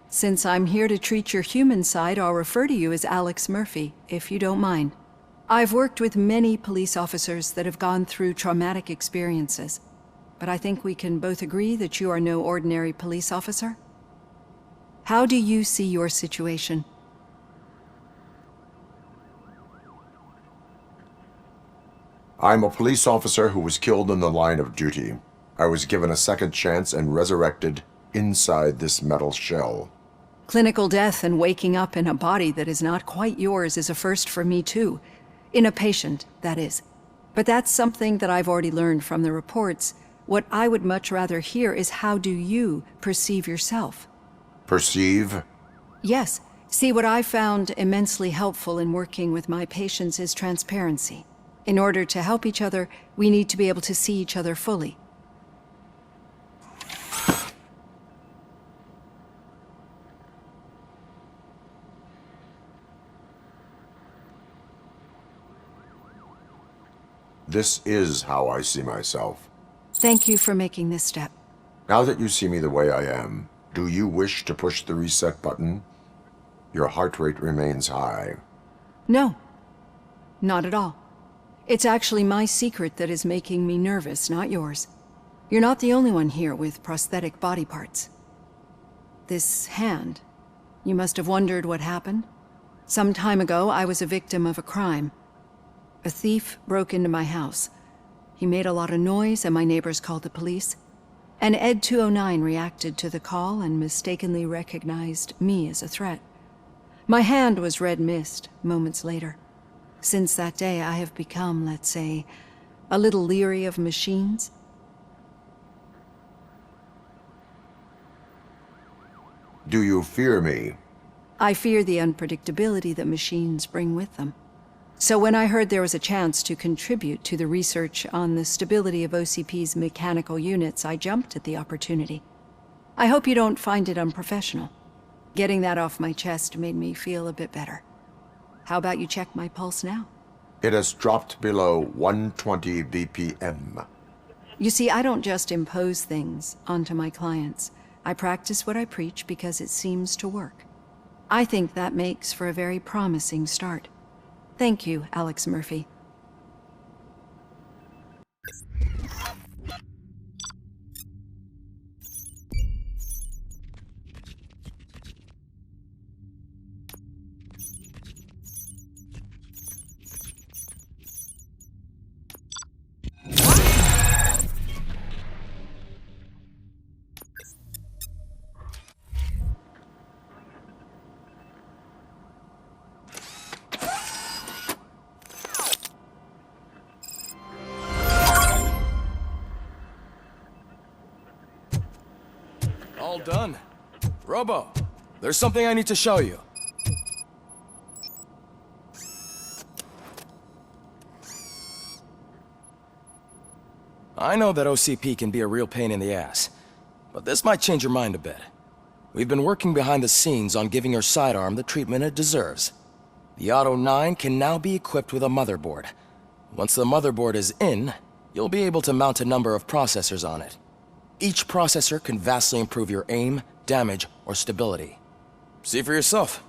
U: Since I'm here to treat your human side, I'll refer to you as Alex Murphy, if you don't mind. I've worked with many police officers that have gone through traumatic experiences, but I think we can both agree that you are no ordinary police officer. How do you see your situation?
D: I'm a police officer who was killed in the line of duty. I was given a second chance and resurrected inside this metal shell.
U: Clinical death and waking up in a body that is not quite yours is a first for me too. In a patient, that is. But that's something that I've already learned from the reports. What I would much rather hear is how do you perceive yourself?
D: Perceive?
U: Yes. See, what I found immensely helpful in working with my patients is transparency. In order to help each other, we need to be able to see each other fully.
D: This is how I see myself.
U: Thank you for making this step.
D: Now that you see me the way I am, do you wish to push the reset button? Your heart rate remains high.
U: No, not at all. It's actually my secret that is making me nervous, not yours. You're not the only one here with prosthetic body parts. This hand, you must have wondered what happened. Some time ago, I was a victim of a crime. A thief broke into my house. He made a lot of noise and my neighbors called the police. And Ed 209 reacted to the call and mistakenly recognized me as a threat. My hand was red mist moments later. Since that day, I have become, let's say, a little leery of machines.
D: Do you fear me?
U: I fear the unpredictability that machines bring with them. So when I heard there was a chance to contribute to the research on the stability of OCP's mechanical units, I jumped at the opportunity. I hope you don't find it unprofessional. Getting that off my chest made me feel a bit better. How about you check my pulse now?
D: It has dropped below 120 BPM.
U: You see, I don't just impose things onto my clients. I practice what I preach because it seems to work. I think that makes for a very promising start. Thank you, Alex Murphy.
O: All done. Robo, there's something I need to show you. I know that OCP can be a real pain in the ass, but this might change your mind a bit. We've been working behind the scenes on giving your sidearm the treatment it deserves. The Auto 9 can now be equipped with a motherboard. Once the motherboard is in, you'll be able to mount a number of processors on it. Each processor can vastly improve your aim, damage, or stability. See for yourself.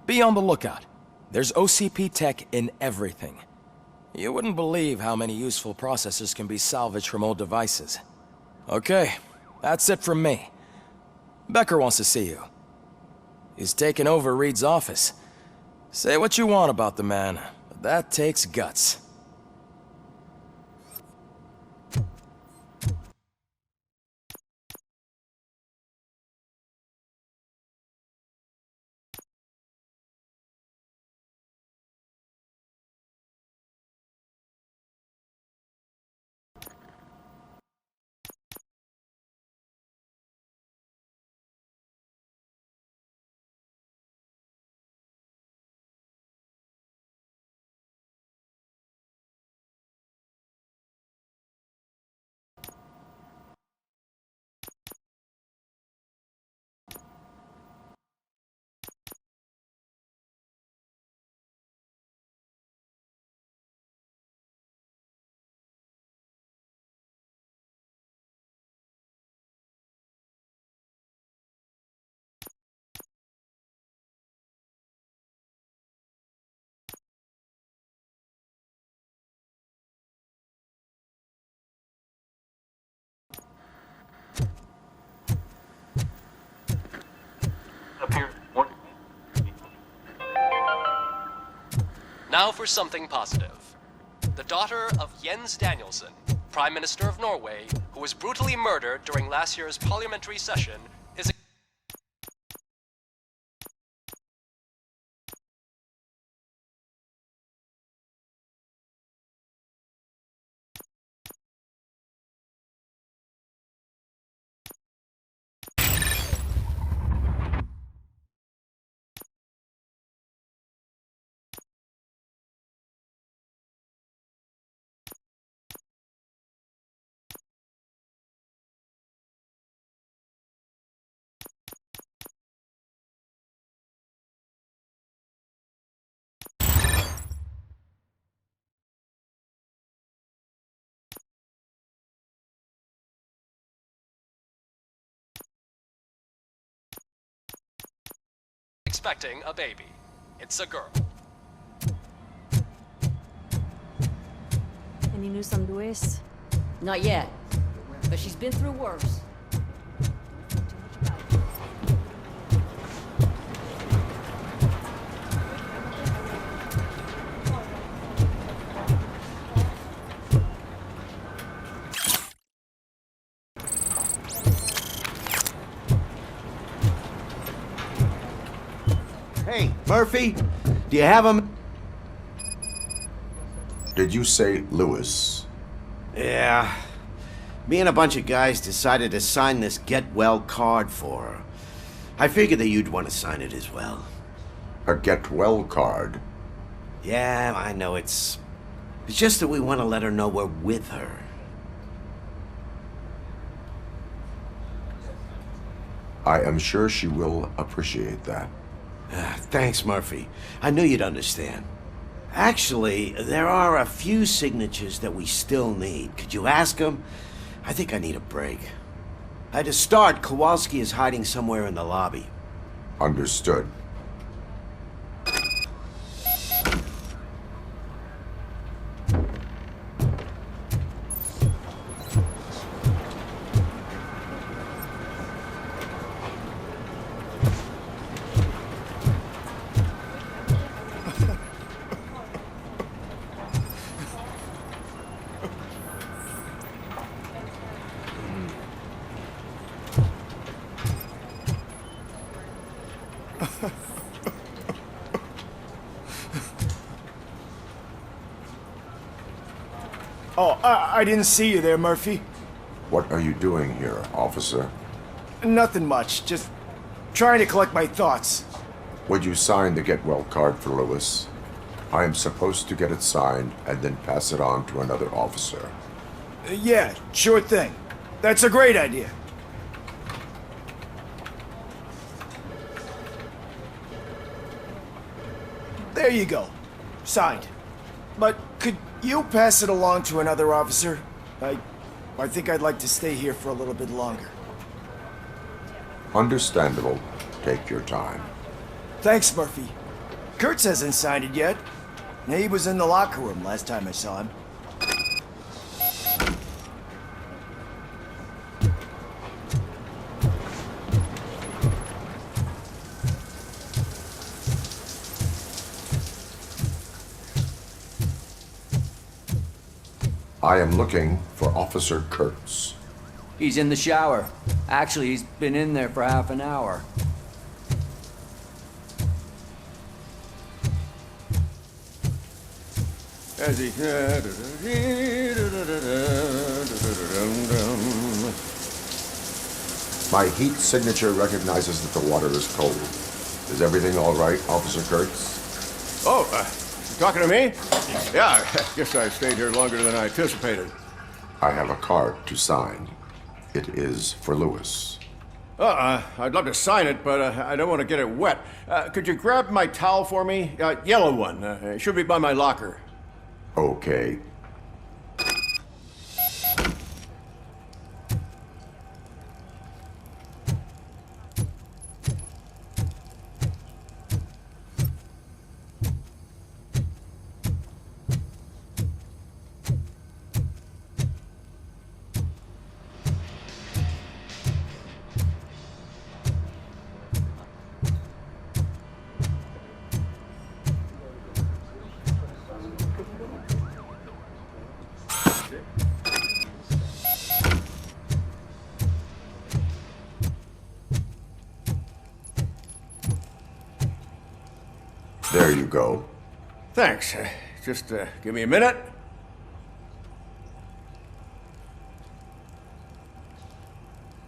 O: Be on the lookout. There's OCP tech in everything. You wouldn't believe how many useful processors can be salvaged from old devices. Okay, that's it from me. Becker wants to see you. He's taken over Reed's office. Say what you want about the man, but that takes guts.
B: Now for something positive. The daughter of Jens Danielson, Prime Minister of Norway, who was brutally murdered during last year's parliamentary session, is expecting a baby. It's a girl.
K: Any news on Lewis?
I: Not yet, but she's been through worse.
V: Hey, Murphy, do you have him?
D: Did you say Lewis?
V: Yeah. Me and a bunch of guys decided to sign this get well card for her. I figured that you'd want to sign it as well.
D: A get well card?
V: Yeah, I know it's just that we want to let her know we're with her.
D: I am sure she will appreciate that.
V: Thanks, Murphy. I knew you'd understand. Actually, there are a few signatures that we still need. Could you ask them? I think I need a break. To start, Kowalski is hiding somewhere in the lobby.
D: Understood.
G: Oh, I didn't see you there, Murphy.
D: What are you doing here, officer?
G: Nothing much, just trying to collect my thoughts.
D: Would you sign the get well card for Lewis? I am supposed to get it signed and then pass it on to another officer.
G: Yeah, sure thing. That's a great idea. There you go. Signed. But could you pass it along to another officer? I think I'd like to stay here for a little bit longer.
D: Understandable. Take your time.
G: Thanks, Murphy. Kurtz hasn't signed it yet. He was in the locker room last time I saw him.
D: I am looking for Officer Kurtz.
E: He's in the shower. Actually, he's been in there for half an hour.
A: As he...
D: My heat signature recognizes that the water is cold. Is everything all right, Officer Kurtz?
A: Oh, you talking to me? Yeah, I guess I stayed here longer than I anticipated.
D: I have a card to sign. It is for Lewis.
A: I'd love to sign it, but I don't want to get it wet. Could you grab my towel for me? Yellow one. It should be by my locker.
D: Okay. There you go.
A: Thanks. Just give me a minute.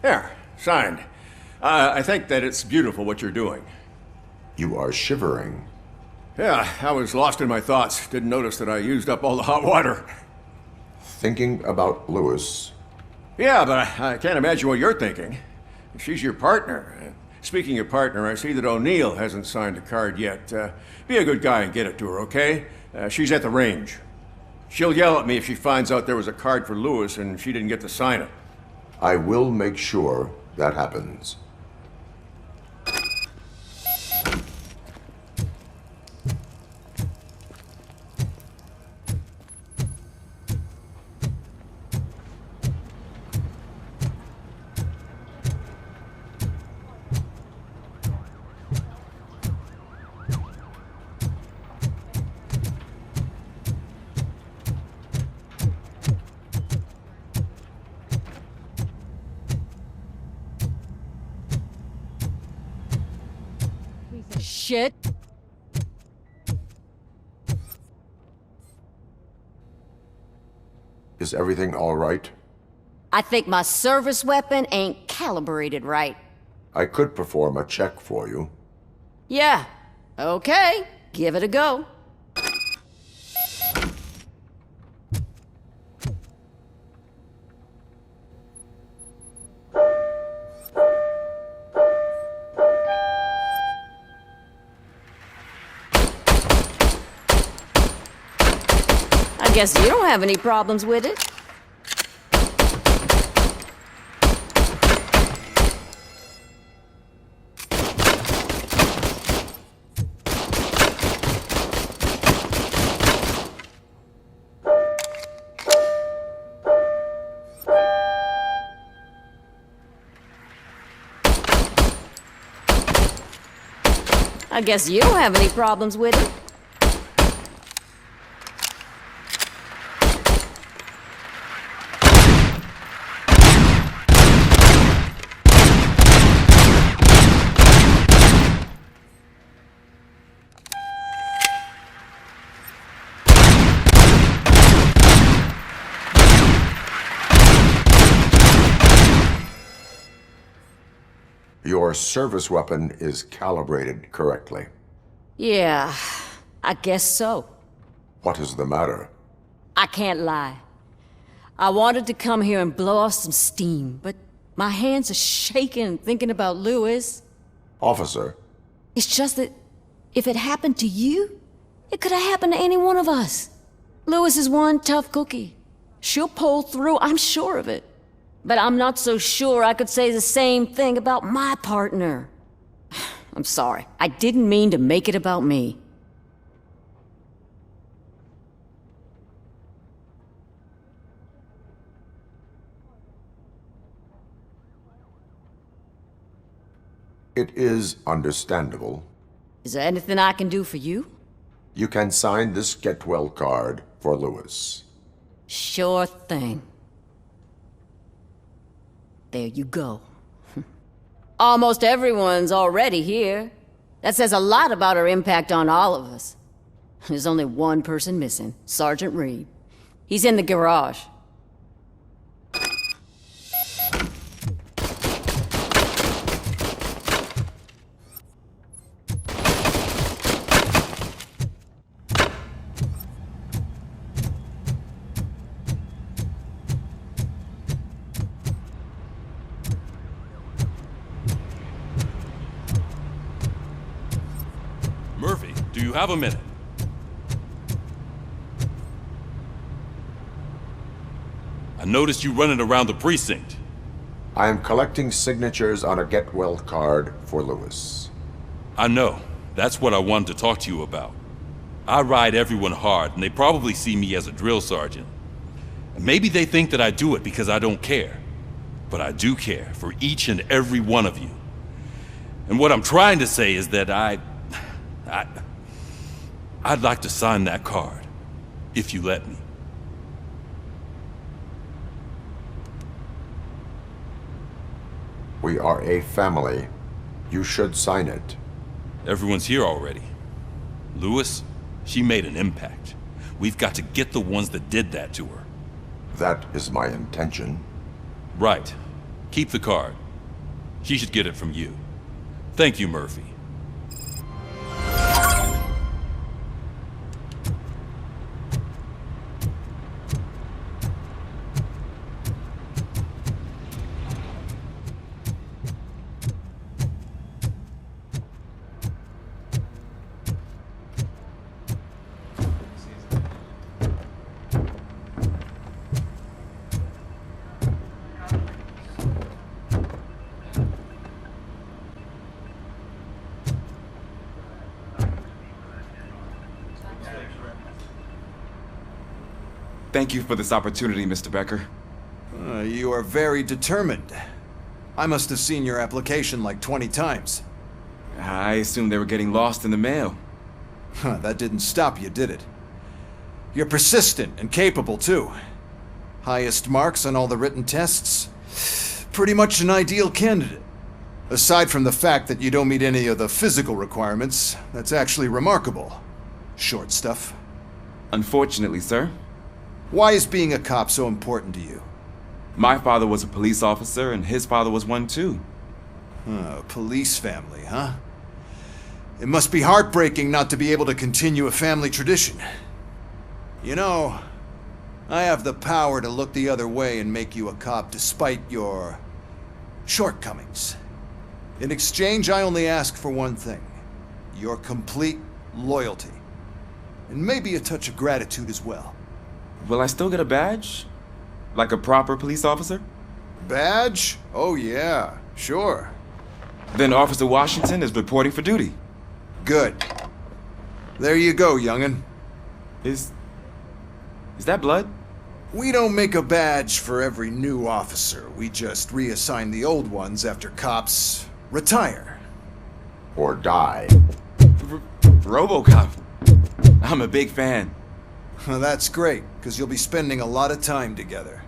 A: There, signed. I think that it's beautiful what you're doing.
D: You are shivering.
A: Yeah, I was lost in my thoughts. Didn't notice that I used up all the hot water.
D: Thinking about Lewis.
A: Yeah, but I can't imagine what you're thinking. She's your partner. Speaking of partner, I see that O'Neill hasn't signed a card yet. Be a good guy and get it to her, okay? She's at the range. She'll yell at me if she finds out there was a card for Lewis and she didn't get to sign it.
D: I will make sure that happens.
I: Shit.
D: Is everything all right?
I: I think my service weapon ain't calibrated right.
D: I could perform a check for you.
I: Yeah. Okay. Give it a go. I guess you don't have any problems with it. I guess you don't have any problems with it.
D: Your service weapon is calibrated correctly.
I: Yeah, I guess so.
D: What is the matter?
I: I can't lie. I wanted to come here and blow off some steam, but my hands are shaking thinking about Lewis.
D: Officer.
I: It's just that if it happened to you, it could have happened to any one of us. Lewis is one tough cookie. She'll pull through, I'm sure of it. But I'm not so sure I could say the same thing about my partner. I'm sorry. I didn't mean to make it about me.
D: It is understandable.
I: Is there anything I can do for you?
D: You can sign this get well card for Lewis.
I: Sure thing. There you go. Almost everyone's already here. That says a lot about her impact on all of us. There's only one person missing, Sergeant Reed. He's in the garage.
H: Murphy, do you have a minute? I noticed you running around the precinct.
D: I am collecting signatures on a get well card for Lewis.
H: I know. That's what I wanted to talk to you about. I ride everyone hard, and they probably see me as a drill sergeant. And maybe they think that I do it because I don't care. But I do care for each and every one of you. And what I'm trying to say is that I'd like to sign that card, if you let me.
D: We are a family. You should sign it.
H: Everyone's here already. Lewis, she made an impact. We've got to get the ones that did that to her.
D: That is my intention.
H: Right. Keep the card. She should get it from you. Thank you, Murphy.
J: Thank you for this opportunity, Mr. Becker.
T: You are very determined. I must have seen your application like 20 times.
J: I assumed they were getting lost in the mail.
T: That didn't stop you, did it? You're persistent and capable, too. Highest marks on all the written tests. Pretty much an ideal candidate. Aside from the fact that you don't meet any of the physical requirements, that's actually remarkable. Short stuff.
J: Unfortunately, sir.
T: Why is being a cop so important to you?
J: My father was a police officer, and his father was one too.
T: Police family, huh? It must be heartbreaking not to be able to continue a family tradition. You know, I have the power to look the other way and make you a cop despite your shortcomings. In exchange, I only ask for one thing. Your complete loyalty. And maybe a touch of gratitude as well.
J: Will I still get a badge? Like a proper police officer?
T: Badge? Oh yeah, sure.
J: Then Officer Washington is reporting for duty.
T: Good. There you go, young'un.
J: Is that blood?
T: We don't make a badge for every new officer. We just reassign the old ones after cops retire.
D: Or die.
J: RoboCop. I'm a big fan.
T: That's great, because you'll be spending a lot of time together.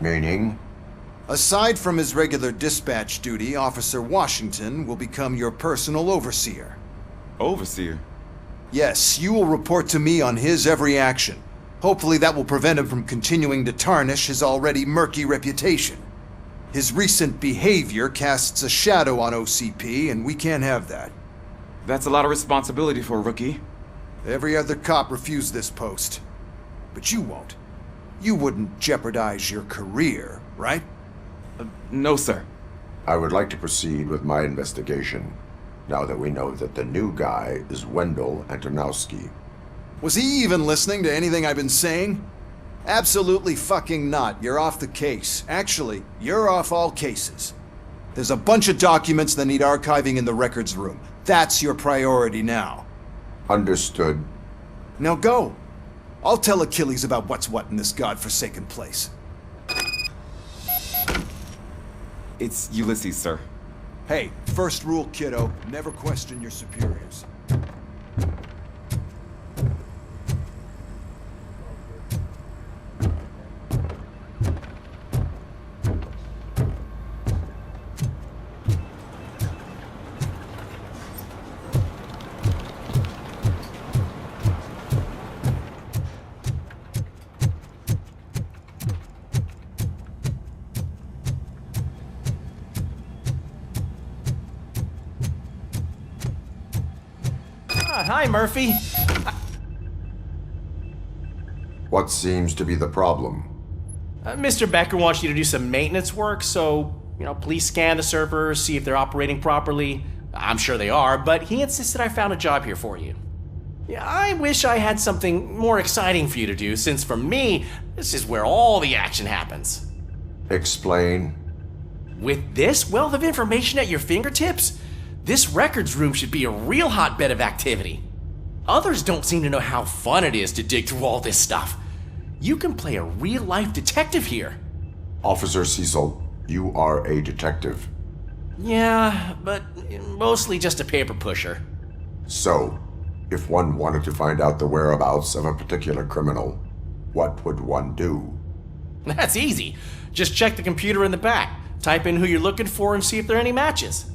D: Meaning?
T: Aside from his regular dispatch duty, Officer Washington will become your personal overseer.
J: Overseer?
T: Yes, you will report to me on his every action. Hopefully that will prevent him from continuing to tarnish his already murky reputation. His recent behavior casts a shadow on OCP, and we can't have that.
J: That's a lot of responsibility for a rookie.
T: Every other cop refused this post. But you won't. You wouldn't jeopardize your career, right?
J: No, sir.
D: I would like to proceed with my investigation, now that we know that the new guy is Wendell Antonowski.
T: Was he even listening to anything I've been saying? Absolutely fucking not. You're off the case. Actually, you're off all cases. There's a bunch of documents that need archiving in the records room. That's your priority now.
D: Understood.
T: Now go. I'll tell Achilles about what's what in this godforsaken place.
J: It's Ulysses, sir.
T: Hey, first rule, kiddo, never question your superiors.
F: Hi, Murphy.
D: What seems to be the problem?
F: Mr. Becker wants you to do some maintenance work, so, please scan the servers, see if they're operating properly. I'm sure they are, but he insisted I found a job here for you. Yeah, I wish I had something more exciting for you to do, since for me, this is where all the action happens.
D: Explain.
F: With this wealth of information at your fingertips, this records room should be a real hotbed of activity. Others don't seem to know how fun it is to dig through all this stuff. You can play a real-life detective here.
D: Officer Cecil, you are a detective.
F: Yeah, but mostly just a paper pusher.
D: So, if one wanted to find out the whereabouts of a particular criminal, what would one do?
F: That's easy. Just check the computer in the back, type in who you're looking for, and see if there are any matches.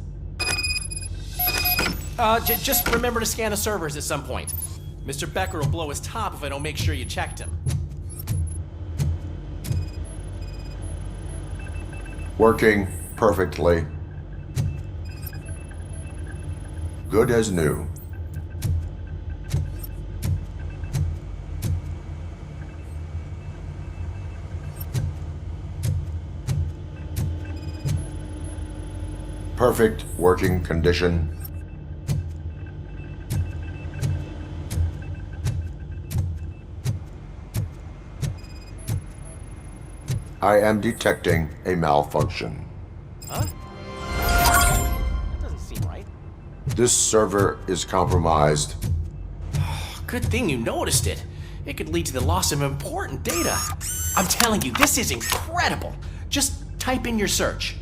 F: Just remember to scan the servers at some point. Mr. Becker will blow his top if I don't make sure you checked him.
D: Working perfectly. Good as new. Perfect working condition. I am detecting a malfunction.
F: Huh? That doesn't seem right.
D: This server is compromised.
F: Good thing you noticed it. It could lead to the loss of important data. I'm telling you, this is incredible. Just type in your search.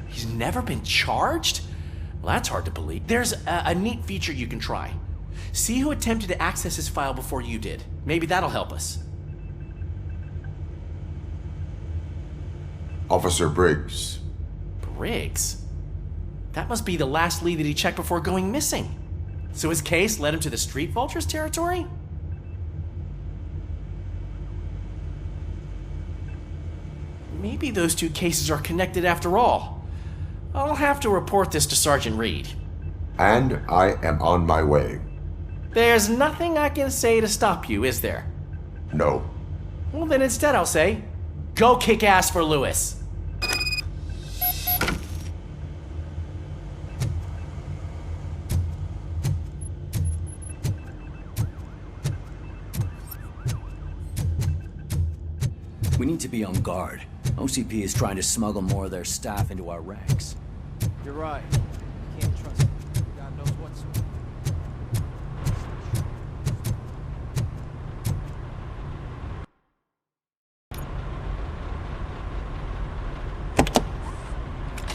F: He's never been charged? Well, that's hard to believe. There's a neat feature you can try. See who attempted to access his file before you did. Maybe that'll help us.
D: Officer Briggs.
F: Briggs? That must be the last lead that he checked before going missing. So his case led him to the Street Vultures territory? Maybe those two cases are connected after all. I'll have to report this to Sergeant Reed.
D: And I am on my way.
F: There's nothing I can say to stop you, is there?
D: No.
F: Well, then instead I'll say, go kick ass for Lewis.
E: We need to be on guard. OCP is trying to smuggle more of their staff into our ranks.
L: You're right. You can't trust them. God knows what's...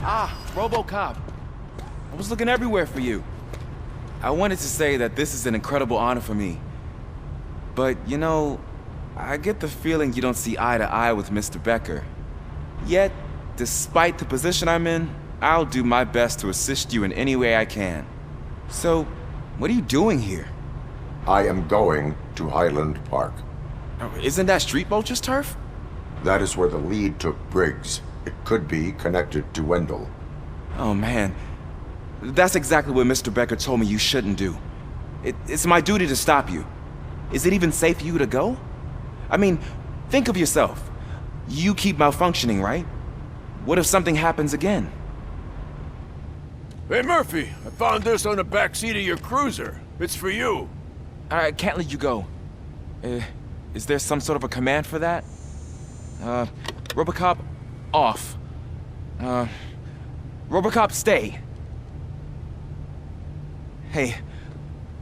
J: Ah, RoboCop. I was looking everywhere for you. I wanted to say that this is an incredible honor for me. But, I get the feeling you don't see eye to eye with Mr. Becker. Yet, despite the position I'm in, I'll do my best to assist you in any way I can. So, what are you doing here?
D: I am going to Highland Park.
J: Oh, isn't that Street Vulture's turf?
D: That is where the lead took Briggs. It could be connected to Wendell.
J: Oh man, that's exactly what Mr. Becker told me you shouldn't do. It's my duty to stop you. Is it even safe for you to go? I mean, think of yourself. You keep malfunctioning, right? What if something happens again?
A: Hey, Murphy, I found this on the back seat of your cruiser. It's for you.
J: I can't let you go. Is there some sort of a command for that? RoboCop, off. RoboCop, stay. Hey,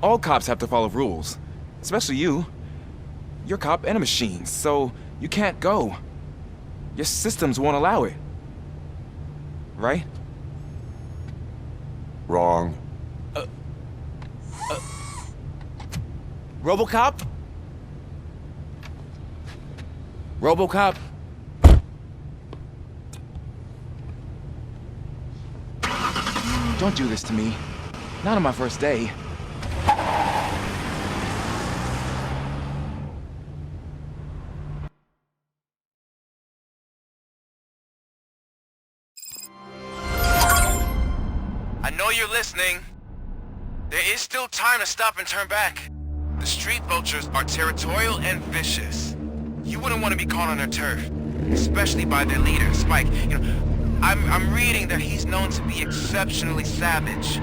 J: all cops have to follow rules. Especially you. You're a cop and a machine, so you can't go. Your systems won't allow it. Right?
D: Wrong.
J: RoboCop? RoboCop? Don't do this to me. Not on my first day.
C: I know you're listening. There is still time to stop and turn back. The street vultures are territorial and vicious. You wouldn't want to be caught on their turf, especially by their leader, Spike. You know, I'm reading that he's known to be exceptionally savage.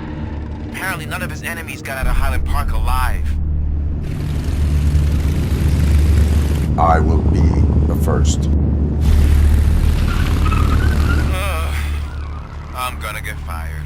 C: Apparently none of his enemies got out of Highland Park alive.
D: I will be the first.
C: I'm gonna get fired.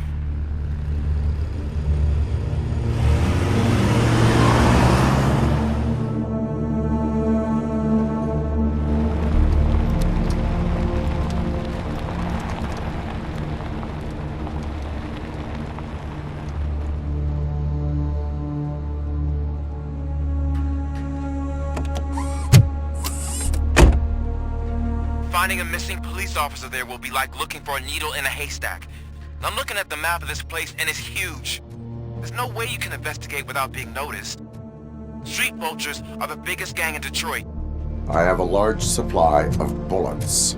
C: Finding a missing police officer there will be like looking for a needle in a haystack. I'm looking at the map of this place and it's huge. There's no way you can investigate without being noticed. Street vultures are the biggest gang in Detroit.
D: I have a large supply of bullets.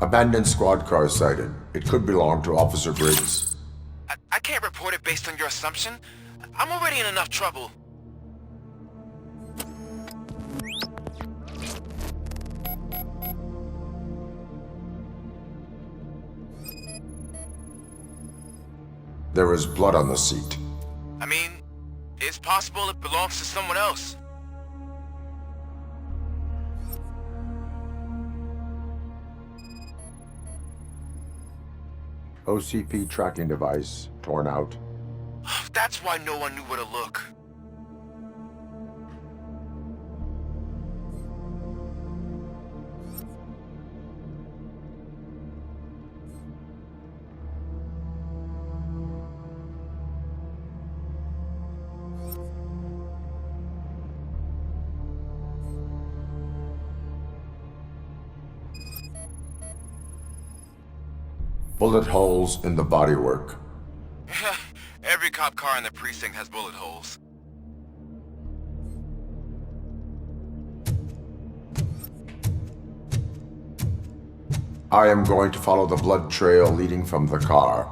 D: Abandoned squad car sighted. It could belong to Officer Briggs.
C: I can't report it based on your assumption. I'm already in enough trouble.
D: There is blood on the seat.
C: I mean, it's possible it belongs to someone else.
D: OCP tracking device torn out.
C: That's why no one knew where to look.
D: Bullet holes in the bodywork.
C: Every cop car in the precinct has bullet holes.
D: I am going to follow the blood trail leading from the car.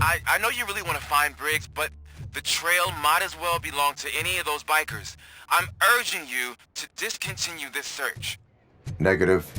C: I know you really want to find Briggs, but the trail might as well belong to any of those bikers. I'm urging you to discontinue this search.
D: Negative.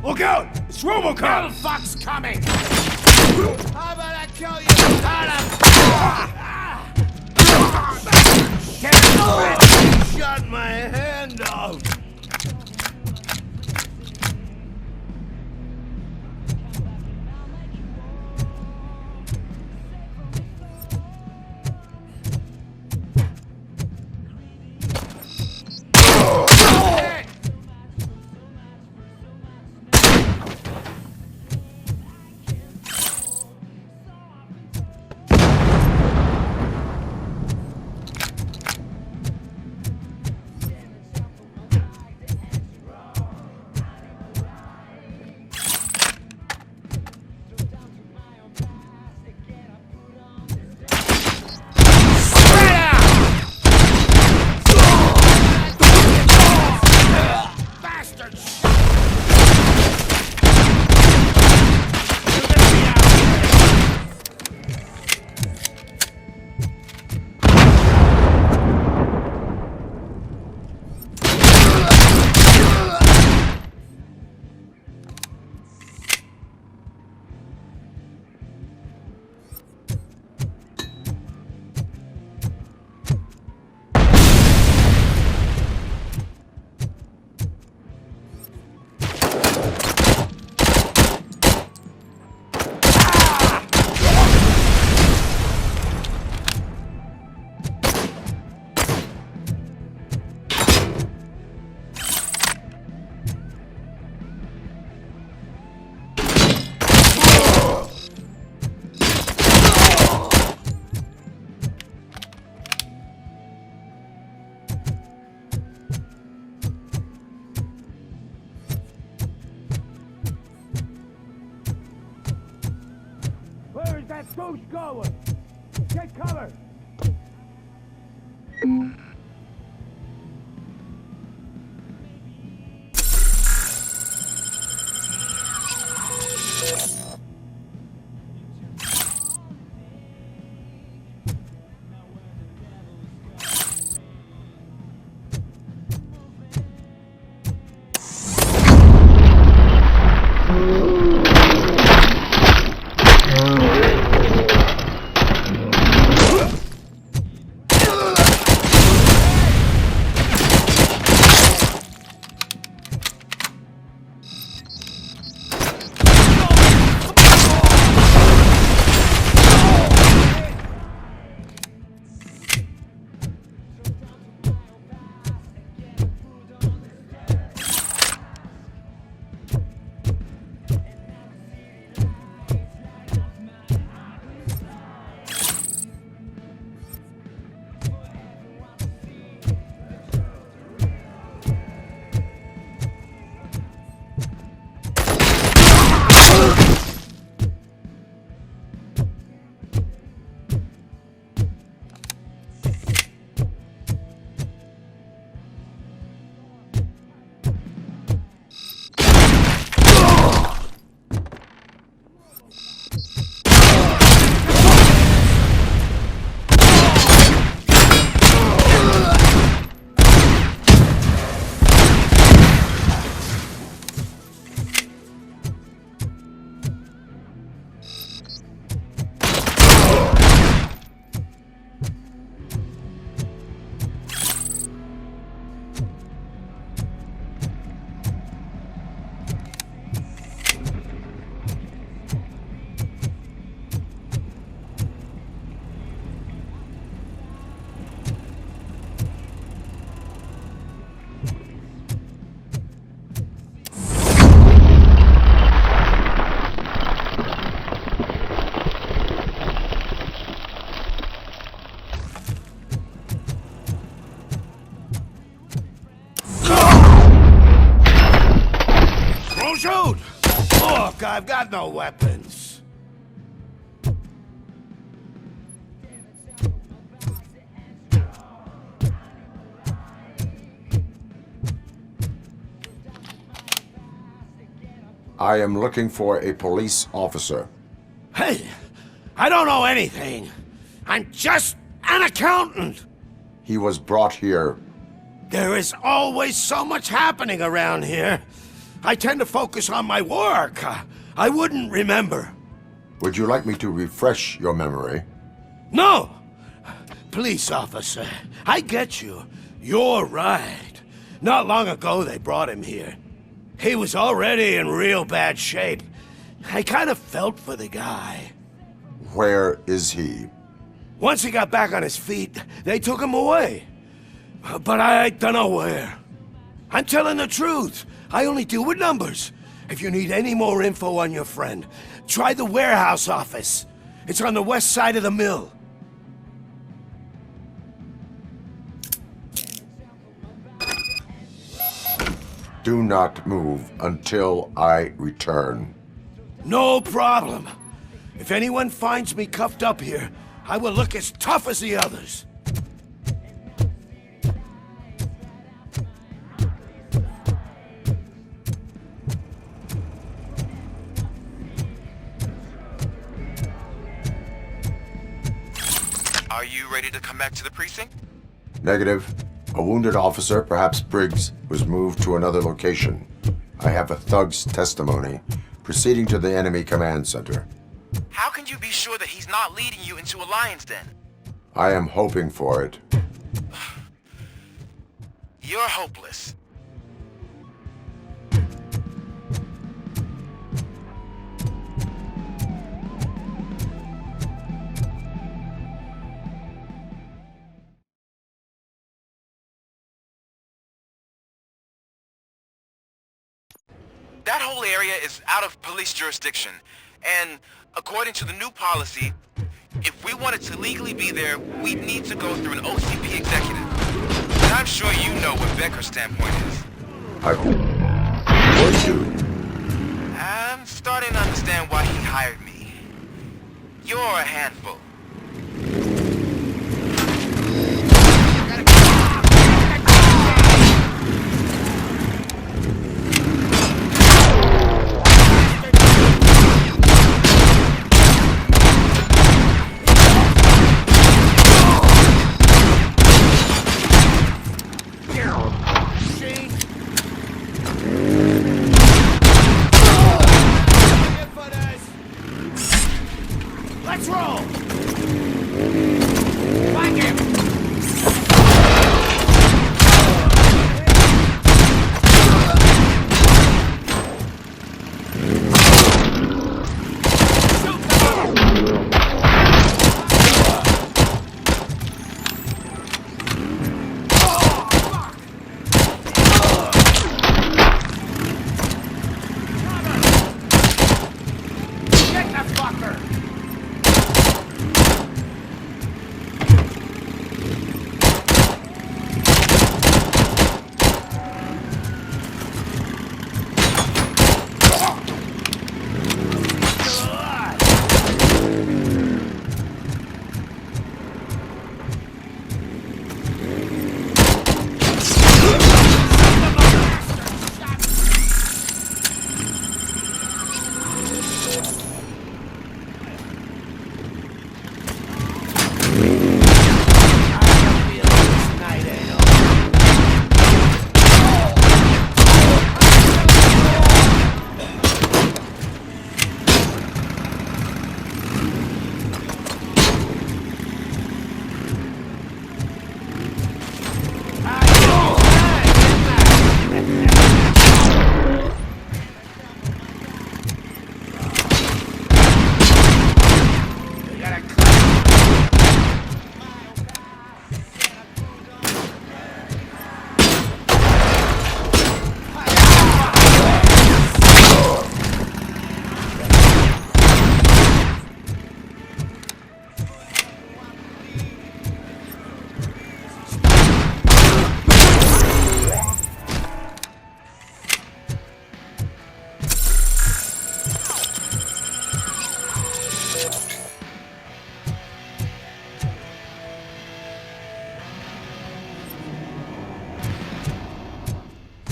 Q: Look out! It's RoboCop!
V: Little fuck's coming!
Q: How about I kill you? Shut my hand off! Ghost going! Take cover!
V: Shoot! Look, I've got no weapons.
D: I am looking for a police officer.
V: Hey, I don't know anything. I'm just an accountant.
D: He was brought here.
V: There is always so much happening around here.
M: I tend to focus on my work. I wouldn't remember.
D: Would you like me to refresh your memory?
M: No! Police officer, I get you. You're right. Not long ago they brought him here. He was already in real bad shape. I kind of felt for the guy.
D: Where is he?
M: Once he got back on his feet, they took him away. But I don't know where. I'm telling the truth. I only deal with numbers. If you need any more info on your friend, try the warehouse office. It's on the west side of the mill.
D: Do not move until I return.
M: No problem. If anyone finds me cuffed up here, I will look as tough as the others.
C: Are you ready to come back to the precinct?
D: Negative. A wounded officer, perhaps Briggs, was moved to another location. I have a thug's testimony, proceeding to the enemy command center.
C: How can you be sure that he's not leading you into a lion's den?
D: I am hoping for it.
C: You're hopeless. That whole area is out of police jurisdiction, and according to the new policy, if we wanted to legally be there, we'd need to go through an OCP executive. And I'm sure you know what Becker's standpoint is.
D: What you?
C: I'm starting to understand why he hired me. You're a handful.
M: Let's roll!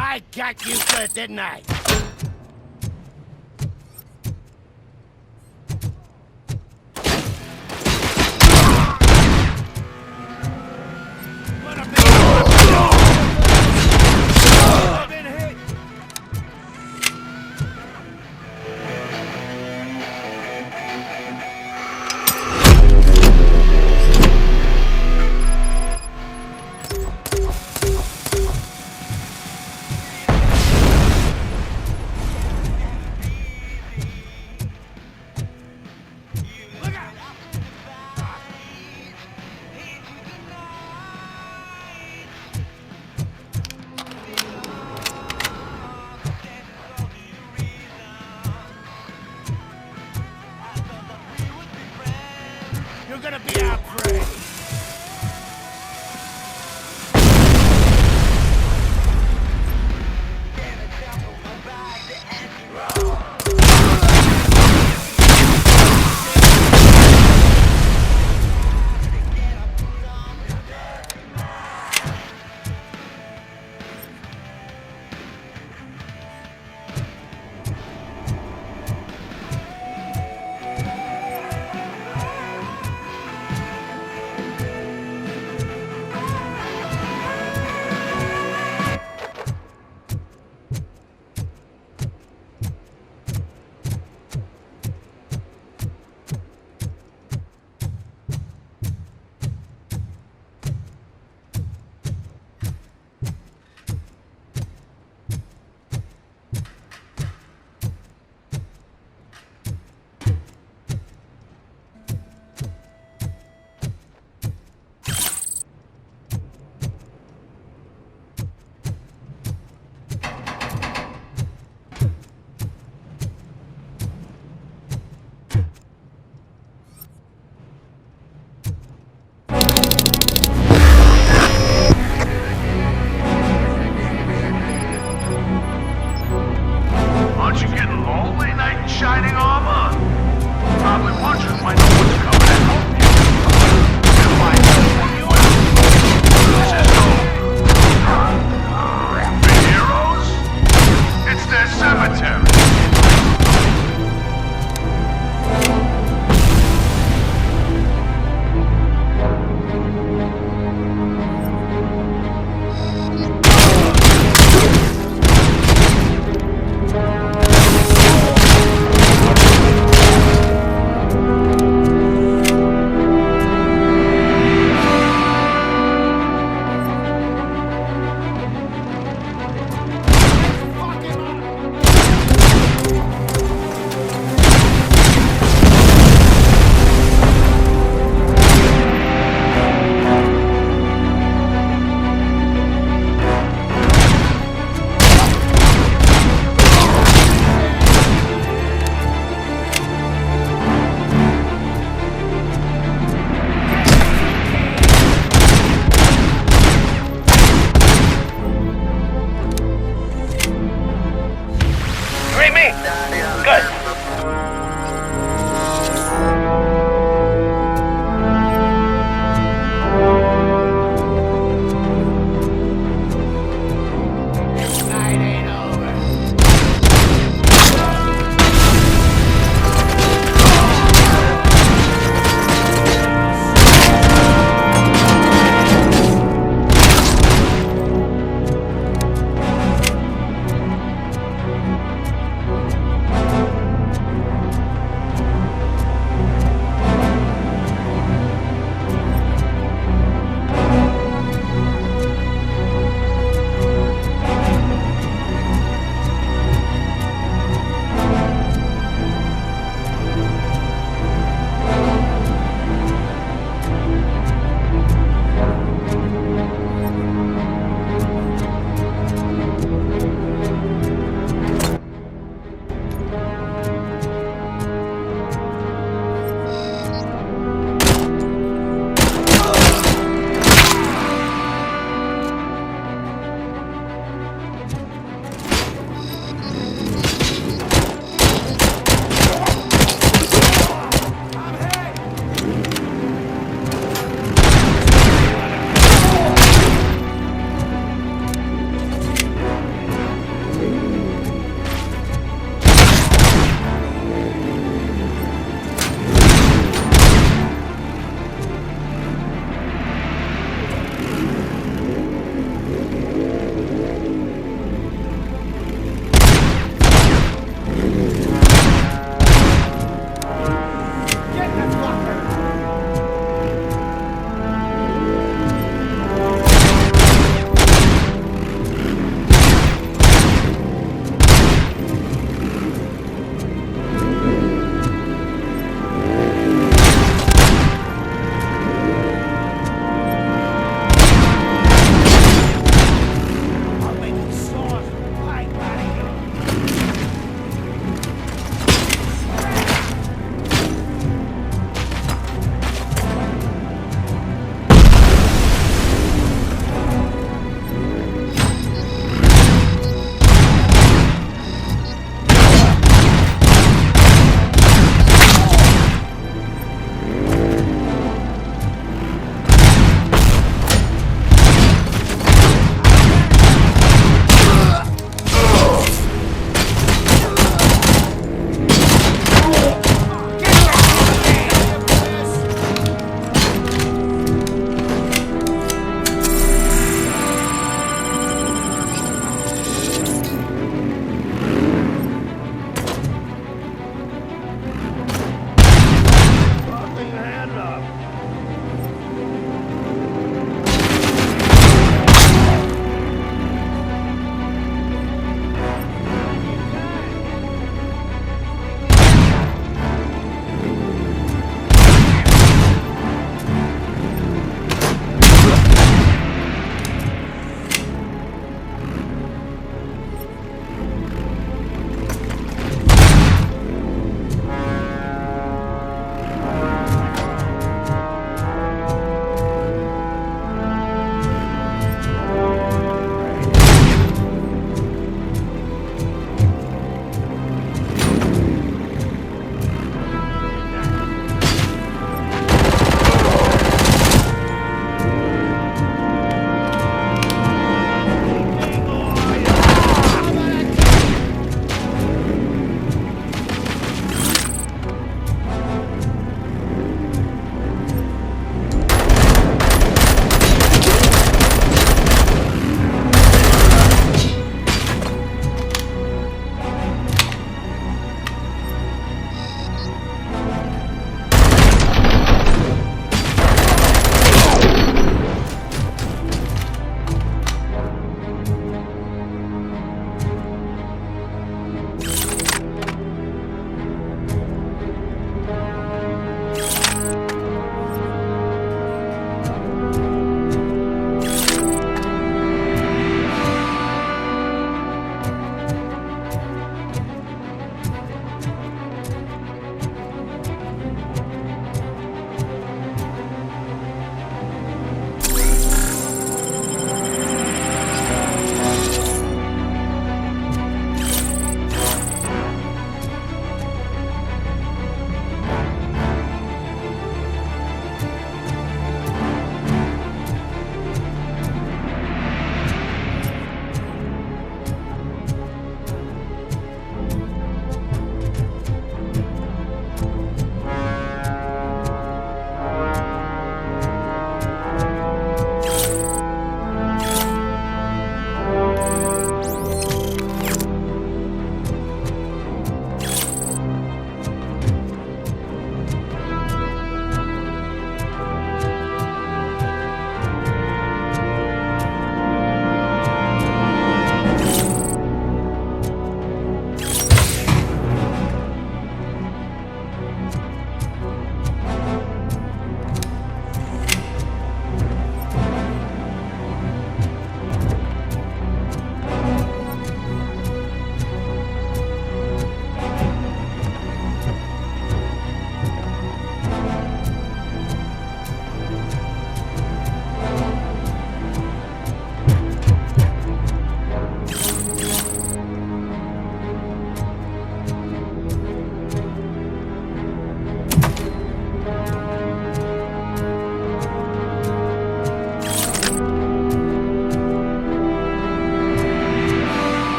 M: I got you good, didn't I?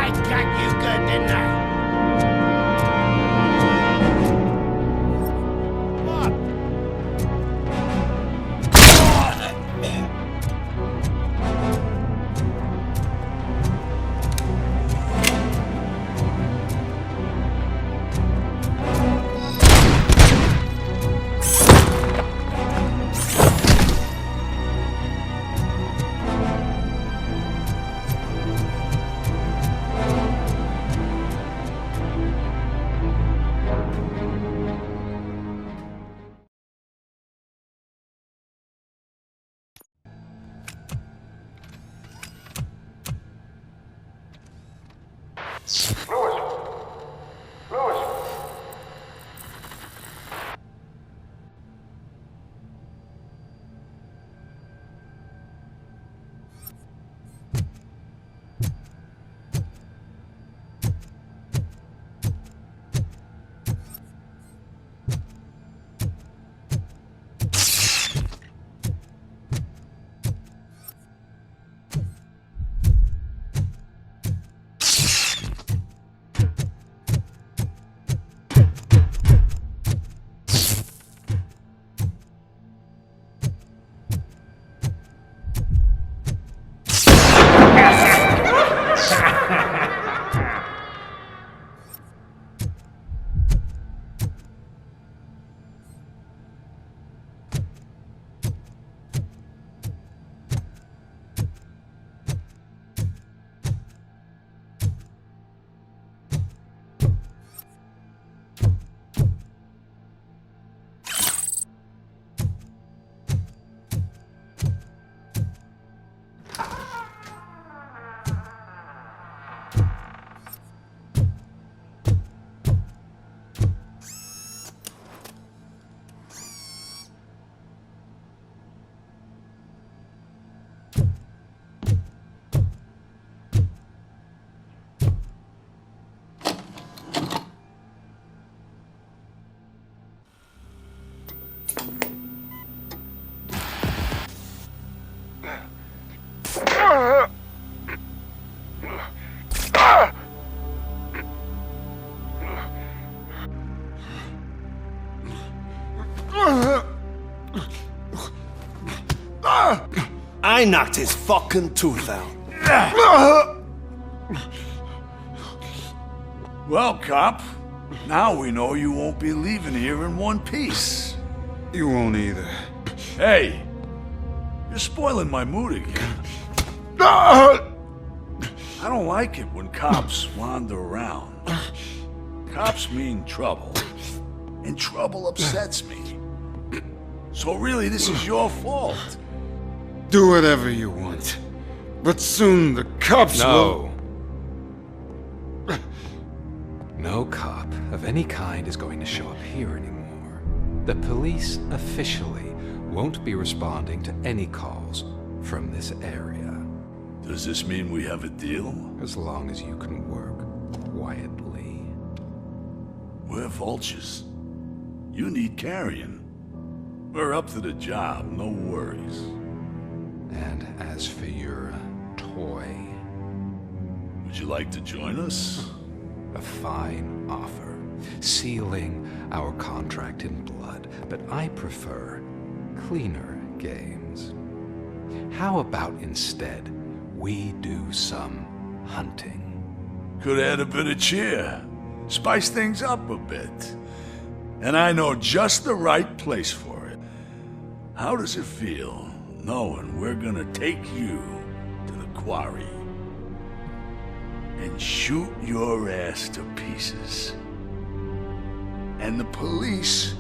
Q: I got you good, didn't I?
M: I knocked his fucking tooth out.
P: Well, cop, now we know you won't be leaving here in one piece.
R: You won't either.
P: Hey, you're spoiling my mood again. I don't like it when cops wander around. Cops mean trouble, and trouble upsets me. So really, this is your fault.
R: Do whatever you want. But soon the cops will...
S: No cop of any kind is going to show up here anymore. The police officially won't be responding to any calls from this area.
P: Does this mean we have a deal?
S: As long as you can work quietly.
P: We're vultures. You need carrion. We're up to the job, no worries.
S: And as for your toy...
P: Would you like to join us?
S: A fine offer, sealing our contract in blood, but I prefer cleaner games. How about instead we do some hunting?
P: Could add a bit of cheer, spice things up a bit. And I know just the right place for it. How does it feel knowing we're gonna take you to the quarry and shoot your ass to pieces? And the police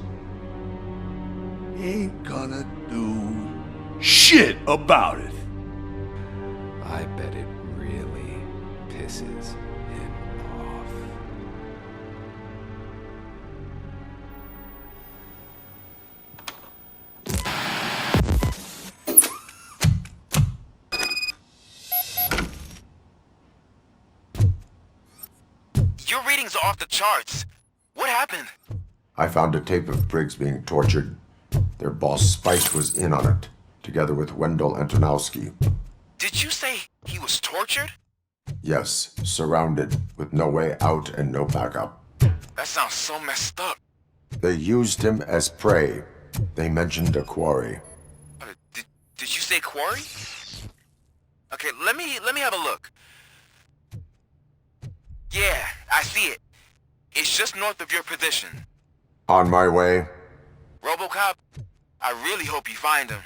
P: ain't gonna do shit about it.
S: I bet it really pisses him off.
C: Your readings are off the charts. What happened?
D: I found a tape of Briggs being tortured. Their boss Spice was in on it, together with Wendell Antonowski.
C: Did you say he was tortured?
D: Yes, surrounded, with no way out and no backup.
C: That sounds so messed up.
D: They used him as prey. They mentioned a quarry.
C: Did you say quarry? Okay, let me have a look. Yeah, I see it. It's just north of your position.
D: On my way.
C: RoboCop, I really hope you find him.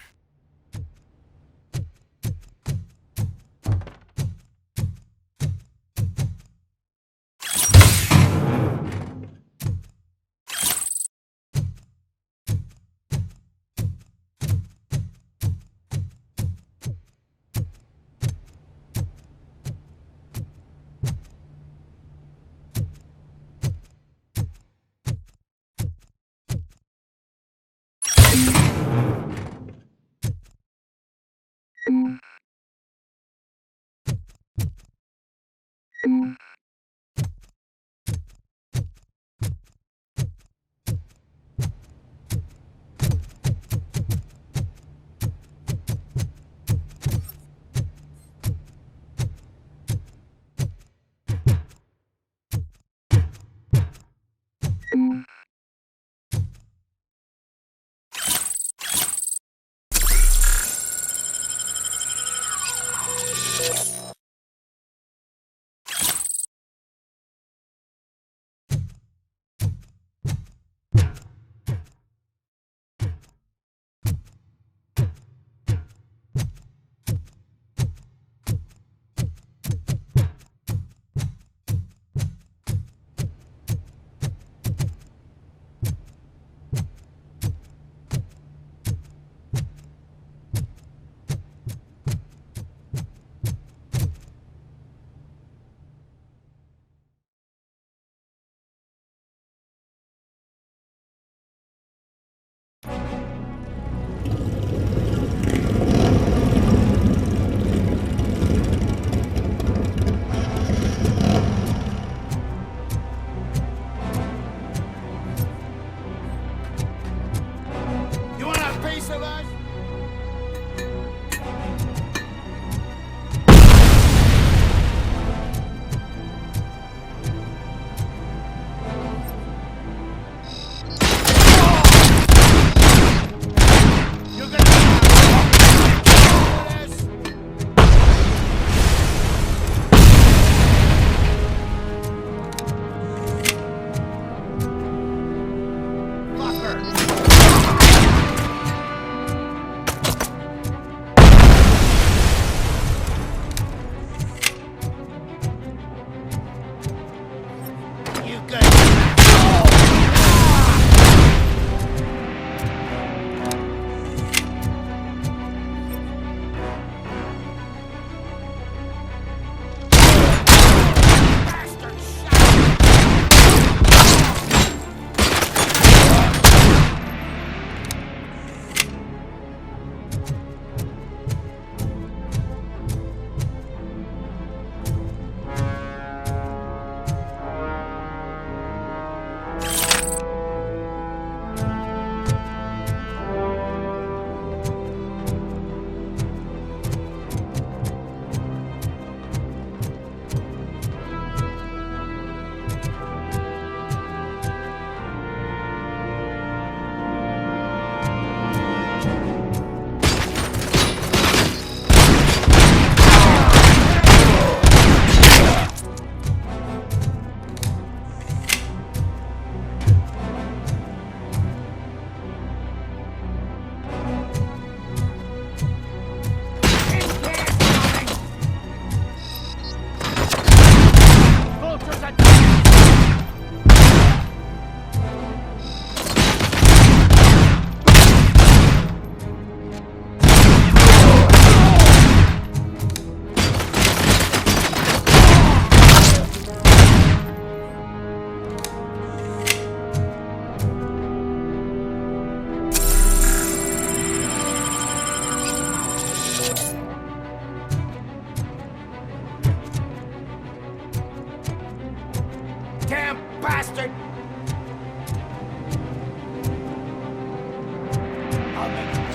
G: bastard!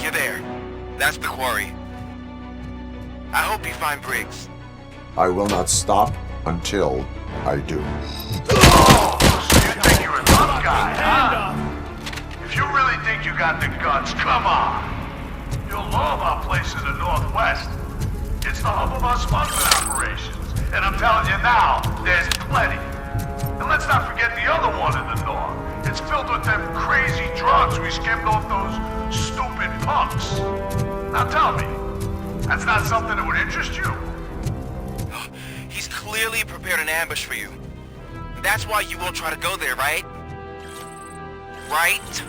C: You're there. That's the quarry. I hope you find Briggs.
D: I will not stop until I do.
N: Oh, so you think you're a tough guy, huh? If you really think you got the guts, come on. You'll love our place in the Northwest. It's the hub of our smuggling operations. And I'm telling you now, there's plenty. And let's not forget the other one in the North. It's filled with them crazy drugs we skimmed off those stupid punks. Now tell me, that's not something that would interest you?
C: He's clearly prepared an ambush for you. That's why you won't try to go there, right? Right?